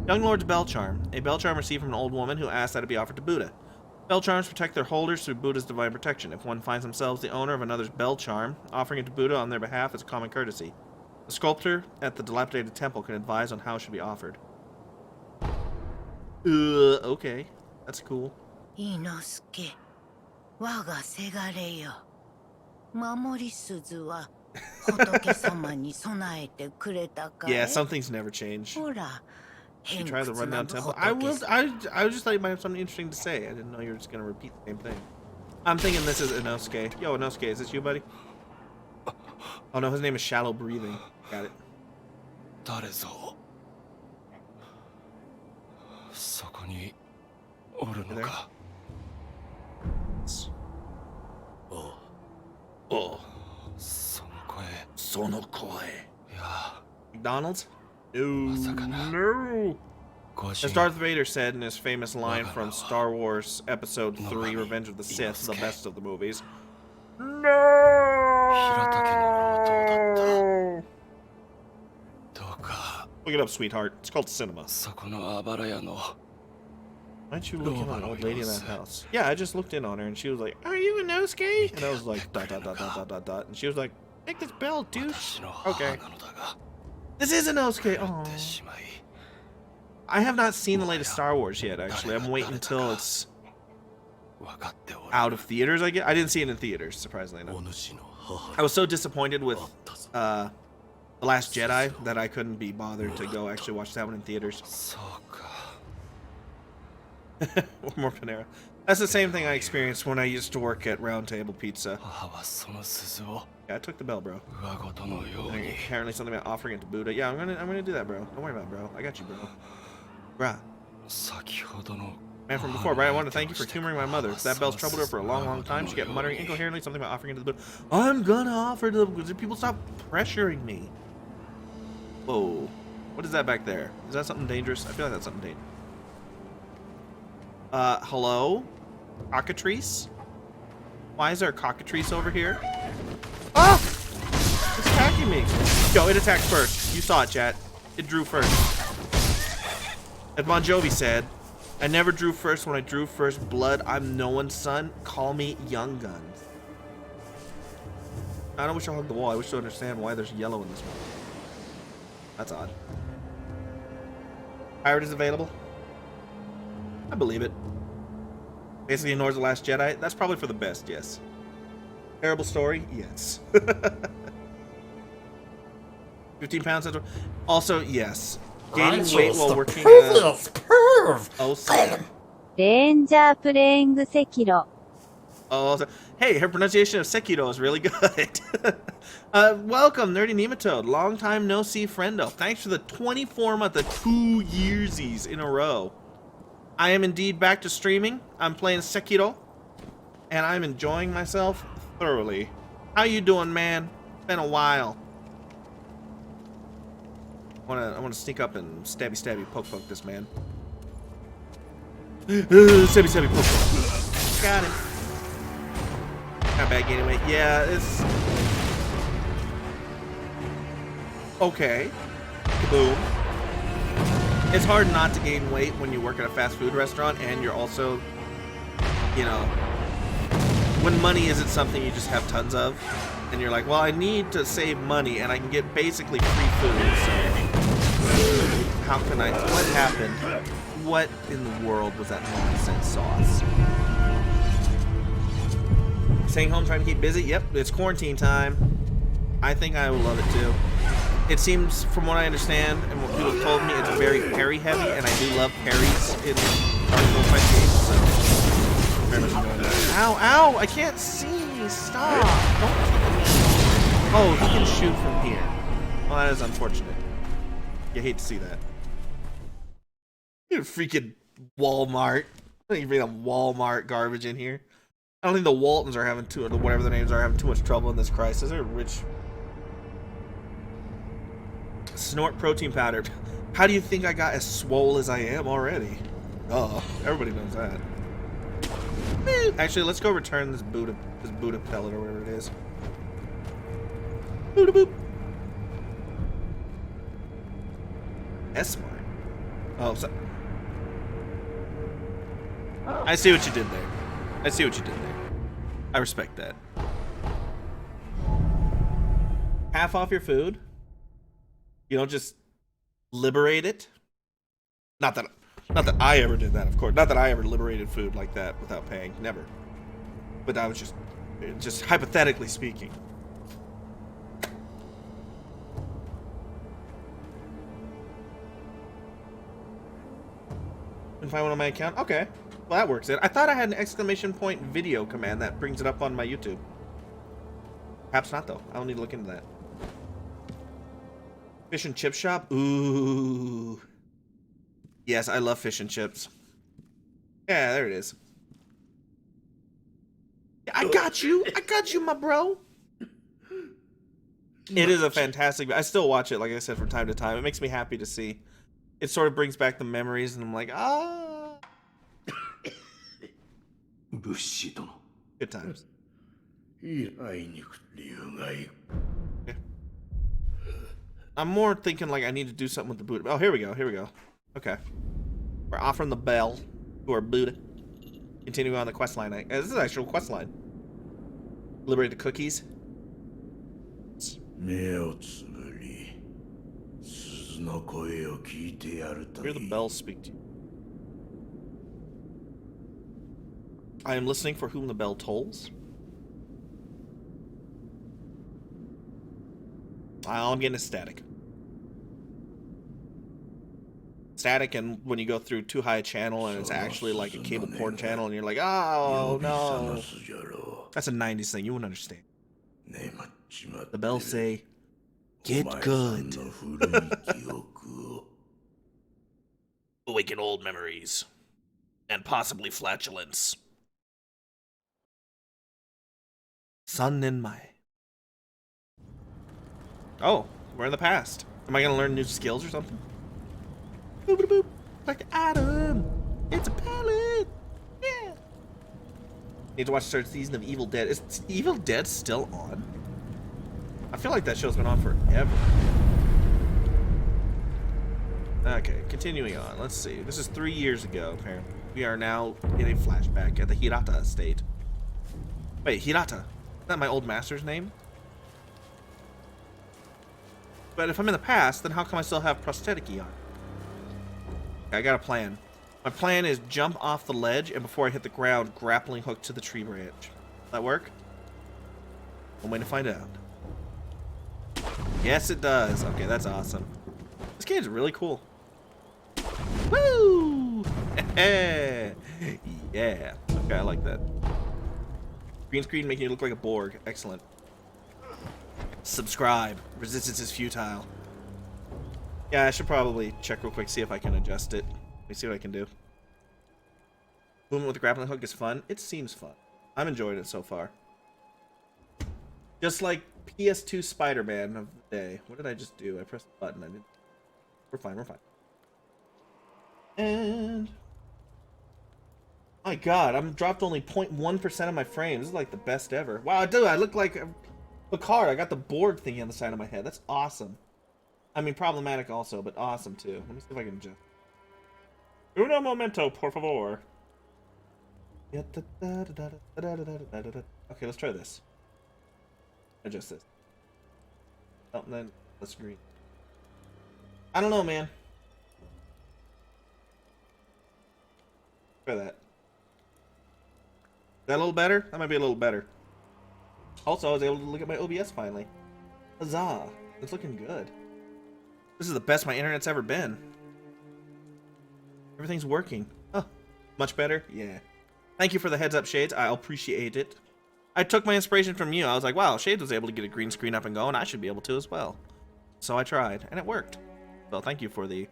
Young Lord's bell charm. A bell charm received from an old woman who asked that it be offered to Buddha. Bell charms protect their holders through Buddha's divine protection. If one finds themselves the owner of another's bell charm, offering it to Buddha on their behalf is a common courtesy. The sculptor at the dilapidated temple can advise on how it should be offered. Okay. That's cool. Yeah, some things never change. You try the rundown temple. I just thought you might have something interesting to say. I didn't know you were just gonna repeat the same thing. I'm thinking this is Inosuke. Yo, Inosuke, is this you, buddy? Oh no, his name is Shallow Breathing. Got it. Oh. McDonald's? No. As Darth Vader said in his famous line from Star Wars Episode 3, Revenge of the Sith, the best of the movies. No! Look it up, sweetheart. It's called cinema. Why'd you look in on an old lady in that house? Yeah, I just looked in on her and she was like, "Are you Inosuke?" And I was like, ... And she was like, "Take this bell, douche." Okay. This is Inosuke. Oh. I have not seen the latest Star Wars yet, actually. I'm waiting until it's out of theaters, I guess. I didn't see it in theaters, surprisingly enough. I was so disappointed with The Last Jedi that I couldn't be bothered to go actually watch that one in theaters. Or more Panera. That's the same thing I experienced when I used to work at Round Table Pizza. Yeah, I took the bell, bro. Apparently something about offering it to Buddha. Yeah, I'm gonna do that, bro. Don't worry about it, bro. I got you, bro. Bruh. Man from before, right? I wanted to thank you for humoring my mother. That bell's troubled her for a long, long time. She kept muttering incoherently something about offering it to the Buddha. I'm gonna offer to the Buddha. People stop pressuring me. Whoa. What is that back there? Is that something dangerous? I feel like that's something dangerous. Hello? Cockatrice? Why is there a cockatrice over here? Ah! It's attacking me. Yo, it attacked first. You saw it, chat. It drew first. As Bon Jovi said, I never drew first when I drew first blood. I'm no one's son. Call me Young Guns. I don't wish I hugged the wall. I wish to understand why there's yellow in this one. That's odd. Pirate is available. I believe it. Basically ignores The Last Jedi. That's probably for the best, yes. Terrible story? Yes. 15 pounds. Also, yes. Gaining weight while working Oh, Sam. レンジャープレイングセキロ。 Oh, hey, her pronunciation of Sekiro is really good. Welcome, Nerdy Nematode. Long time no see, friendo. Thanks for the 24-month of 2 yearsies in a row. I am indeed back to streaming. I'm playing Sekiro, and I'm enjoying myself thoroughly. How you doing, man? It's been a while. I wanna sneak up and stabby poke this man. Stabby poke. Got him. Not bad gaining weight. Yeah, it's okay. Boom. It's hard not to gain weight when you work at a fast food restaurant and you're also, you know, when money isn't something you just have tons of, and you're like, well, I need to save money and I can get basically free food, so how can I, what happened? What in the world was that nonsense sauce? Staying home, trying to keep busy? Yep, it's quarantine time. I think I will love it too. It seems, from what I understand and what people have told me, it's very parry heavy, and I do love parries in Arsenal fight games, so very much enjoying that. Ow, ow! I can't see! Stop! Don't kick me! Oh, he can shoot from here. Well, that is unfortunate. You hate to see that. You're freaking Walmart. I don't even bring a Walmart garbage in here. I don't think the Waltons are having or whatever their names are, having too much trouble in this crisis. They're rich. Snort protein powder. How do you think I got as swole as I am already? Oh, everybody knows that. Actually, let's go return this Buddha pellet or whatever it is. Buddha boop. S-Smart. Oh, so I see what you did there. I see what you did there. I respect that. Half off your food. You don't just liberate it. Not that I ever did that, of course. Not that I ever liberated food like that without paying. Never. But I was just hypothetically speaking. And find one on my account? Okay. Well, that works. I thought I had an exclamation point video command that brings it up on my YouTube. Perhaps not, though. I'll need to look into that. Fish and chip shop? Ooh. Yes, I love fish and chips. Yeah, there it is. I got you. I got you, my bro. It is a fantastic... I still watch it, like I said, from time to time. It makes me happy to see. It sort of brings back the memories, and I'm like, ah. Good times. Okay. I'm more thinking like I need to do something with the Buddha. Oh, here we go. Here we go. Okay. We're offering the bell to our Buddha. Continuing on the quest line. This is an actual quest line. Liberate the cookies. Hear the bells speak to you. I am listening for whom the bell tolls. I'm getting a static. Static, and when you go through too high a channel and it's actually like a cable porn channel and you're like, oh no. That's a 90s thing, you wouldn't understand. The bells say, get good. Awaken old memories. And possibly flatulence. Sun and Mai. Oh, we're in the past. Am I gonna learn new skills or something? Boop boop boop. Like Adam. It's a pallet. Yeah. Need to watch the third season of Evil Dead. Is Evil Dead still on? I feel like that show's been on forever. Okay, continuing on. Let's see. This is 3 years ago, apparently. We are now in a flashback at the Hirata estate. Wait, Hirata? Is that my old master's name? But if I'm in the past, then how come I still have prosthetic on? Okay, I got a plan. My plan is jump off the ledge, and before I hit the ground, grappling hook to the tree branch. Does that work? One way to find out. Yes, it does. Okay, that's awesome. This game's really cool. Woo! Yeah. Okay, I like that. Green screen making you look like a Borg. Excellent. Subscribe. Resistance is futile. Yeah, I should probably check real quick, see if I can adjust it. Let me see what I can do. Movement with the grappling hook is fun. It seems fun. I'm enjoying it so far. Just like PS2 Spider-Man of the day. What did I just do? I pressed the button. I didn't. We're fine. We're fine. And my God, I'm dropped only 0.1% of my frames. This is like the best ever. Wow, dude, I look like a card. I got the Borg thingy on the side of my head. That's awesome. I mean, problematic also, but awesome too. Let me see if I can adjust. Uno momento, por favor. Okay, let's try this. Adjust this. Oh, then let's green. I don't know, man. Try that. Is that a little better? That might be a little better. Also, I was able to look at my OBS finally. Huzzah! It's looking good. This is the best my internet's ever been. Everything's working. Oh, much better? Yeah. Thank you for the heads up, Shades. I appreciate it. I took my inspiration from you. I was like, wow, Shades was able to get a green screen up and going. I should be able to as well. So I tried, and it worked. So thank you for the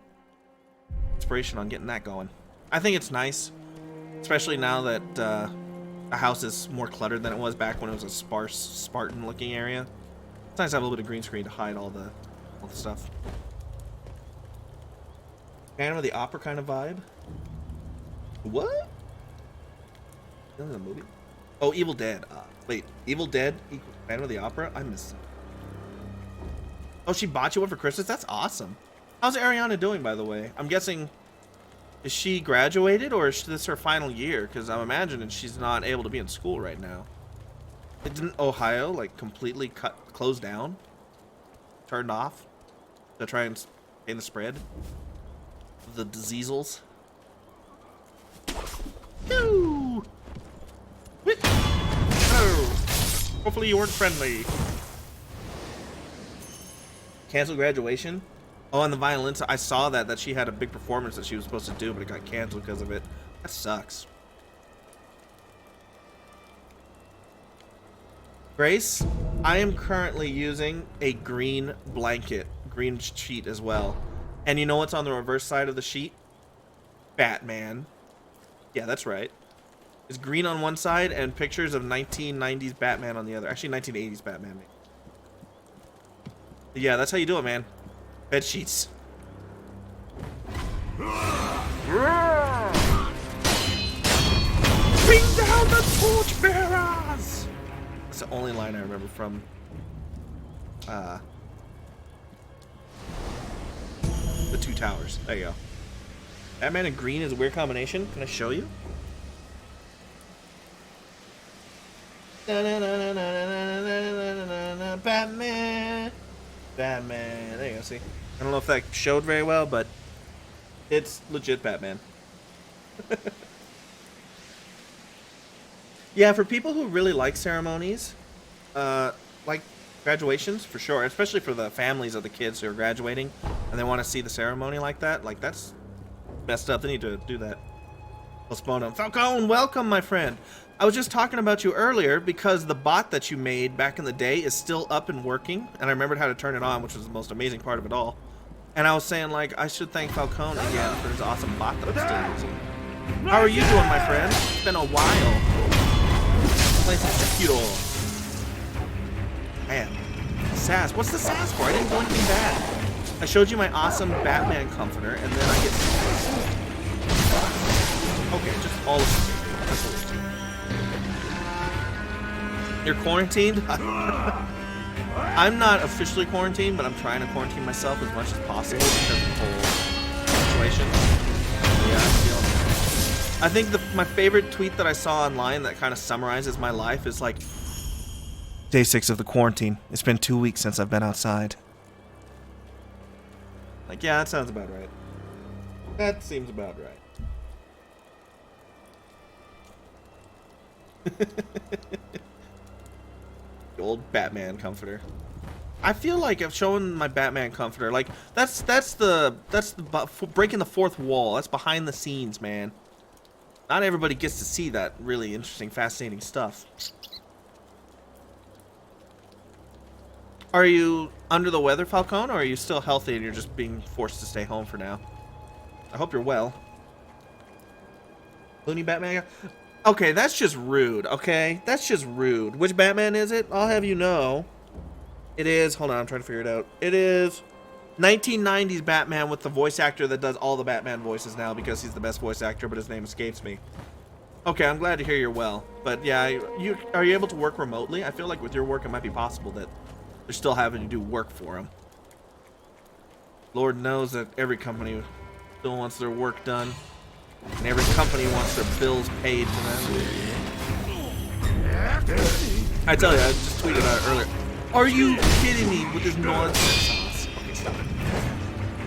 inspiration on getting that going. I think it's nice, especially now that the house is more cluttered than it was back when it was a sparse, Spartan-looking area. It's nice to have a little bit of green screen to hide all the stuff. Phantom of the Opera kind of vibe. What? In the movie? Oh, Evil Dead. Wait, Evil Dead equals Phantom of the Opera? I missed something. Oh, she bought you one for Christmas? That's awesome. How's Ariana doing, by the way? I'm guessing, is she graduated or is this her final year? Because I'm imagining she's not able to be in school right now. Didn't Ohio, like, completely close down? Turned off? To try and contain the spread of the diseasels? Woo! Oh. Hopefully you weren't friendly. Cancel graduation? Oh, and the violin. I saw that she had a big performance that she was supposed to do, but it got canceled because of it. That sucks. Grace, I am currently using a green blanket, green sheet as well. And you know what's on the reverse side of the sheet? Batman. Yeah, that's right. It's green on one side and pictures of 1990s Batman on the other. Actually, 1980s Batman. Yeah, that's how you do it, man. Bed sheets. Bring down the torchbearers! That's the only line I remember from the Two Towers. There you go. Batman and green is a weird combination. Can I show you? Batman. Batman. There you go, see? I don't know if that showed very well, but it's legit Batman. Yeah, for people who really like ceremonies, like graduations, for sure, especially for the families of the kids who are graduating, and they want to see the ceremony like that, like, that's messed up. They need to do that. Postpone them. Falcone, welcome, my friend. I was just talking about you earlier because the bot that you made back in the day is still up and working, and I remembered how to turn it on, which was the most amazing part of it all. And I was saying, like, I should thank Falcone again for his awesome bot that I'm still using. How are you doing, my friend? It's been a while. Play some Sekiro. Man. Sass. What's the sass for? I didn't do anything bad. I showed you my awesome Batman comforter, and then I get sass. Okay, just all of it. That's what we're doing. You're quarantined? I'm not officially quarantined, but I'm trying to quarantine myself as much as possible because of the whole situation. Yeah, I think my favorite tweet that I saw online that kind of summarizes my life is like, Day 6 of the quarantine. It's been 2 weeks since I've been outside. Like, yeah, that sounds about right. That seems about right. The old Batman comforter. I feel like I've shown my Batman comforter. Like, that's the breaking the fourth wall. That's behind the scenes, man. Not everybody gets to see that really interesting, fascinating stuff. Are you under the weather, Falcone, or are you still healthy and you're just being forced to stay home for now? I hope you're well. Looney Batman? Okay, that's just rude, okay? That's just rude. Which Batman is it? I'll have you know. It is, hold on, I'm trying to figure it out. It is 1990s Batman with the voice actor that does all the Batman voices now because he's the best voice actor, but his name escapes me. Okay, I'm glad to hear you're well. But yeah, are you able to work remotely? I feel like with your work it might be possible that they're still having to do work for them. Lord knows that every company still wants their work done. And every company wants their bills paid to them. I tell you, I just tweeted out earlier. Are you kidding me with this nonsense? Okay, stop it.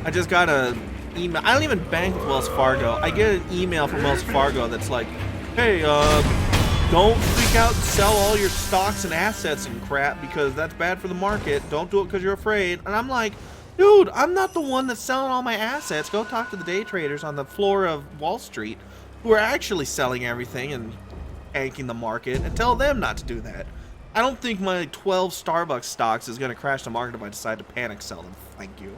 I just got an email. I don't even bank with Wells Fargo. I get an email from Wells Fargo that's like, hey, don't freak out and sell all your stocks and assets and crap because that's bad for the market. Don't do it because you're afraid. And I'm like, dude, I'm not the one that's selling all my assets. Go talk to the day traders on the floor of Wall Street who are actually selling everything and tanking the market and tell them not to do that. I don't think my 12 Starbucks stocks is going to crash the market if I decide to panic sell them. Thank you.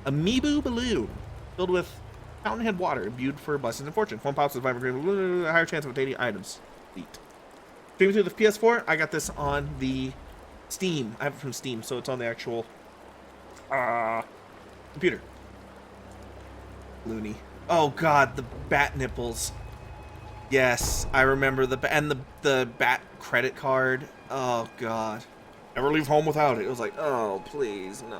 Amiibo Baloo, filled with fountainhead water, imbued for blessings and fortune. 1 pops with vibrant, a higher chance of obtaining items. Sweet. Streaming through the PS4, I got this on the Steam. I have it from Steam, so it's on the actual computer. Looney. Oh god, the bat nipples. Yes, I remember the bat credit card. Oh god. Never leave home without it. It was like, oh please, no.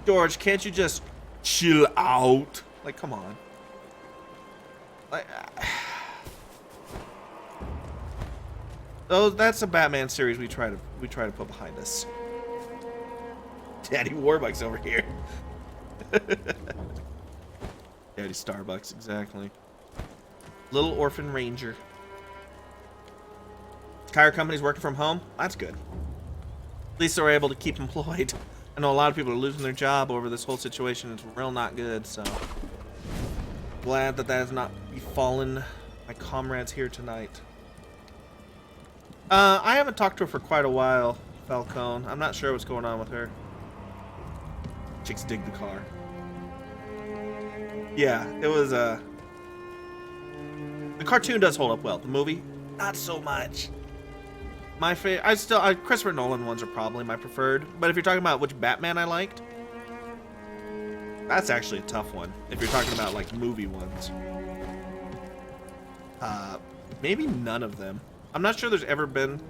George, can't you just chill out? Like, come on. Like, oh, that's a Batman series we try to put behind us. Daddy Warbucks over here. Daddy Starbucks, exactly. Little Orphan Ranger. Tire companies working from home? That's good. At least they're able to keep employed. I know a lot of people are losing their job over this whole situation. It's real not good, so glad that has not befallen my comrades here tonight. I haven't talked to her for quite a while, Falcone. I'm not sure what's going on with her. Chicks dig the car. Yeah, it was the cartoon does hold up well. The movie, not so much. My favorite, Christopher Nolan ones are probably my preferred. But if you're talking about which Batman I liked, that's actually a tough one. If you're talking about like movie ones, maybe none of them. I'm not sure there's ever been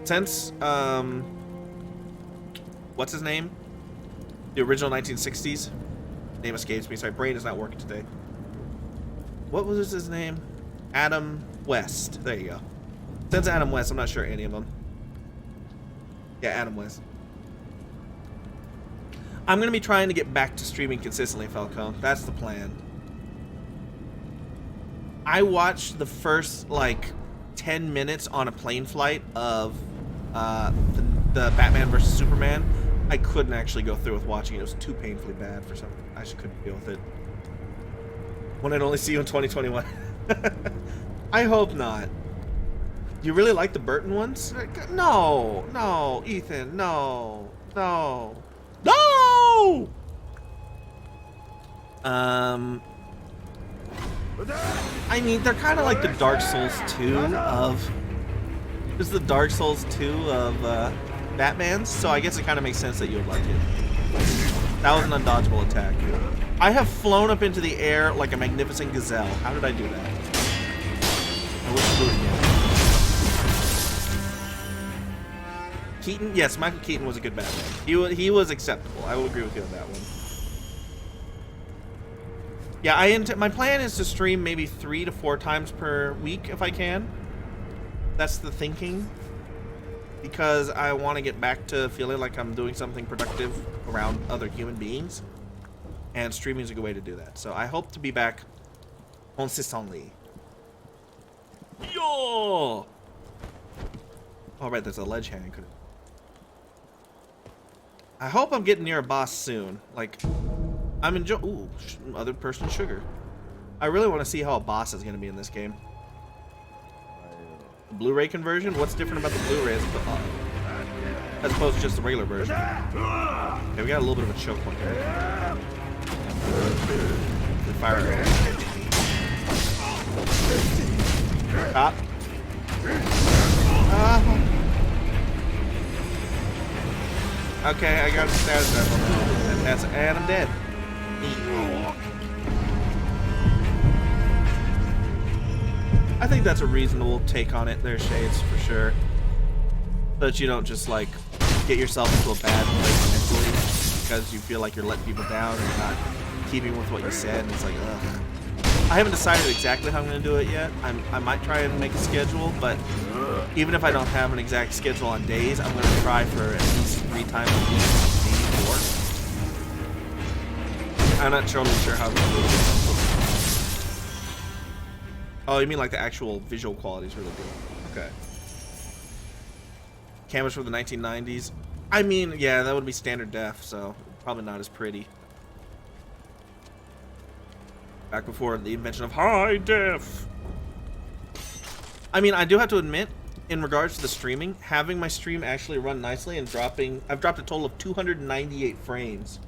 since what's his name? The original 1960s. Name escapes me. Sorry, brain is not working today. What was his name? Adam West. There you go. Since Adam West, I'm not sure any of them. Yeah, Adam West. I'm gonna be trying to get back to streaming consistently, Falcone. That's the plan. I watched the first like 10 minutes on a plane flight of the Batman vs Superman. I couldn't actually go through with watching it. It was too painfully bad for something. I just couldn't deal with it. When I'd only see you in 2021. I hope not. You really like the Burton ones? No, no, Ethan, no, no, no! I mean, they're kind of like the Dark Souls 2 of... It's the Dark Souls 2 of Batman's, so I guess it kind of makes sense that you would like it. That was an undodgeable attack. I have flown up into the air like a magnificent gazelle. How did I do that? I wish to do it again. Keaton? Yes, Michael Keaton was a good Batman. He was acceptable. I will agree with you on that one. Yeah, my plan is to stream maybe 3 to 4 times per week if I can. That's the thinking. Because I want to get back to feeling like I'm doing something productive around other human beings. And streaming is a good way to do that. So I hope to be back consistently. Yo! Oh, right, there's a ledge hanging. I hope I'm getting near a boss soon. Like, I'm enjoying. Ooh, other person's sugar. I really want to see how a boss is going to be in this game. The Blu-ray conversion? What's different about the Blu-ray as opposed to just the regular version? Okay, we got a little bit of a choke point here. The fire arrow. Stop. Okay, I got status there. That's and I'm dead. I think that's a reasonable take on it there, Shades, for sure. So that you don't just, like, get yourself into a bad place mentally because you feel like you're letting people down and you're not keeping with what you said, and it's like, ugh. I haven't decided exactly how I'm going to do it yet. I might try and make a schedule, but even if I don't have an exact schedule on days, I'm going to try for at least 3 times a week, maybe 4. I'm not totally sure how I'm going to do it. Oh, you mean like the actual visual quality is really good. Okay. Cameras from the 1990s. I mean, yeah, that would be standard def, so probably not as pretty. Back before the invention of high def. I mean, I do have to admit, in regards to the streaming, having my stream actually run nicely and I've dropped a total of 298 frames.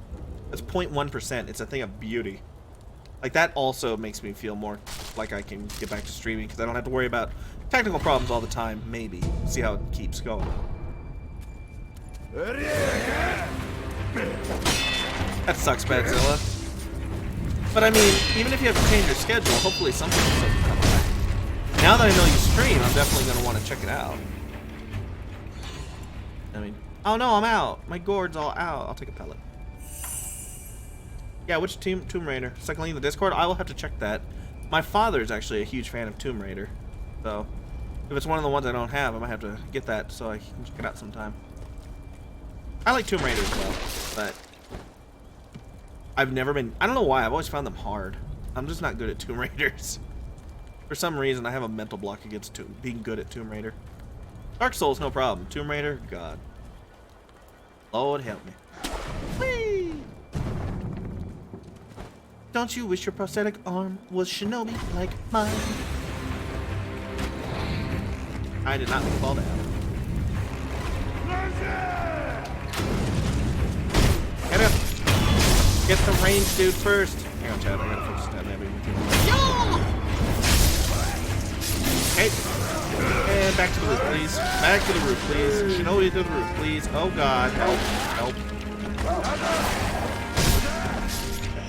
That's 0.1%. It's a thing of beauty. Like, that also makes me feel more like I can get back to streaming because I don't have to worry about technical problems all the time, maybe. See how it keeps going. That sucks, Badzilla. But I mean, even if you have to change your schedule, hopefully something will still come back. Now that I know you stream, I'm definitely going to want to check it out. I mean, oh no, I'm out. My gourd's all out. I'll take a pellet. Yeah, which Tomb Raider? Second link in the Discord? I will have to check that. My father's actually a huge fan of Tomb Raider. So, if it's one of the ones I don't have, I might have to get that so I can check it out sometime. I like Tomb Raider as well, but I've never been... I don't know why, I've always found them hard. I'm just not good at Tomb Raiders. For some reason, I have a mental block against being good at Tomb Raider. Dark Souls, no problem. Tomb Raider, God. Lord help me. Whee! Don't you wish your prosthetic arm was shinobi like mine? I did not fall down. Get him! Get the range dude first. Hang on, Chad. I gotta focus that maybe. Okay. And back to the roof, please. Back to the roof, please. Shinobi to the roof, please. Oh God, help! Help!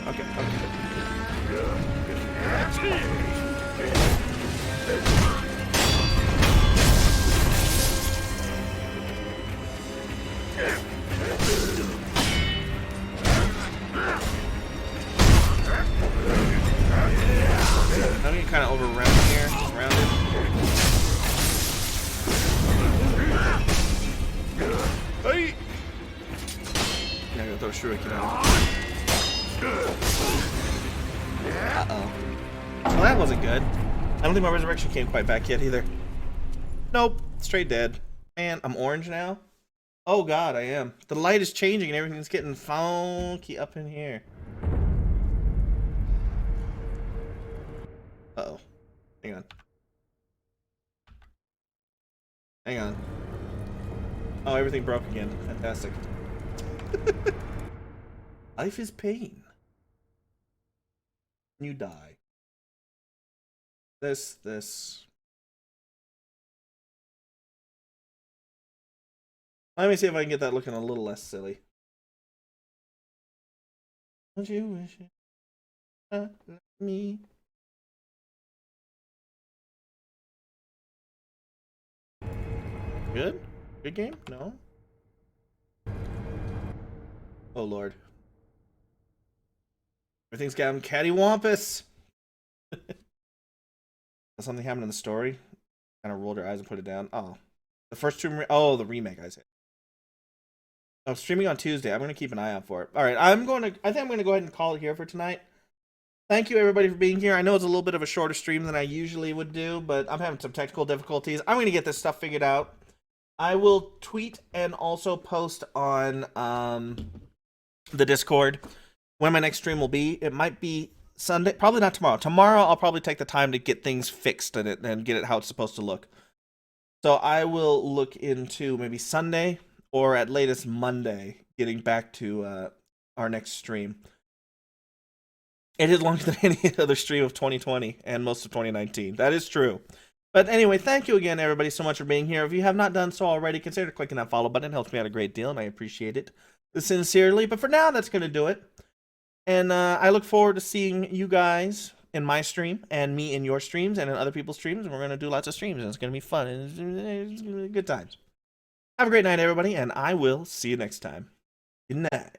Okay, okay. I'm getting kind of overrun here. Just rounded. Hey! Yeah, I'm gonna throw a shuriken at him. Uh-oh. Well, that wasn't good. I don't think my resurrection came quite back yet either. Nope. Straight dead. Man, I'm orange now? Oh God, I am. The light is changing and everything's getting funky up in here. Uh-oh. Hang on. Hang on. Oh, everything broke again. Fantastic. Life is pain. You die. This. Let me see if I can get that looking a little less silly. Don't you wish it like me? Good? Good game? No? Oh Lord. Everything's gotten cattywampus. Something happened in the story. Kind of rolled her eyes and put it down. Oh, the first two. Oh, the remake. I said. Oh, streaming on Tuesday. I'm gonna keep an eye out for it. All right, I think I'm gonna go ahead and call it here for tonight. Thank you everybody for being here. I know it's a little bit of a shorter stream than I usually would do, but I'm having some technical difficulties. I'm gonna get this stuff figured out. I will tweet and also post on the Discord when my next stream will be. It might be Sunday, probably not tomorrow. Tomorrow I'll probably take the time to get things fixed and get it how it's supposed to look. So I will look into maybe Sunday or at latest Monday getting back to our next stream. It is longer than any other stream of 2020 and most of 2019. That is true. But anyway, thank you again, everybody, so much for being here. If you have not done so already, consider clicking that follow button. It helps me out a great deal, and I appreciate it sincerely. But for now, that's going to do it. And I look forward to seeing you guys in my stream and me in your streams and in other people's streams. And we're going to do lots of streams, and it's going to be fun. And it's going to be good times. Have a great night, everybody, and I will see you next time. Good night.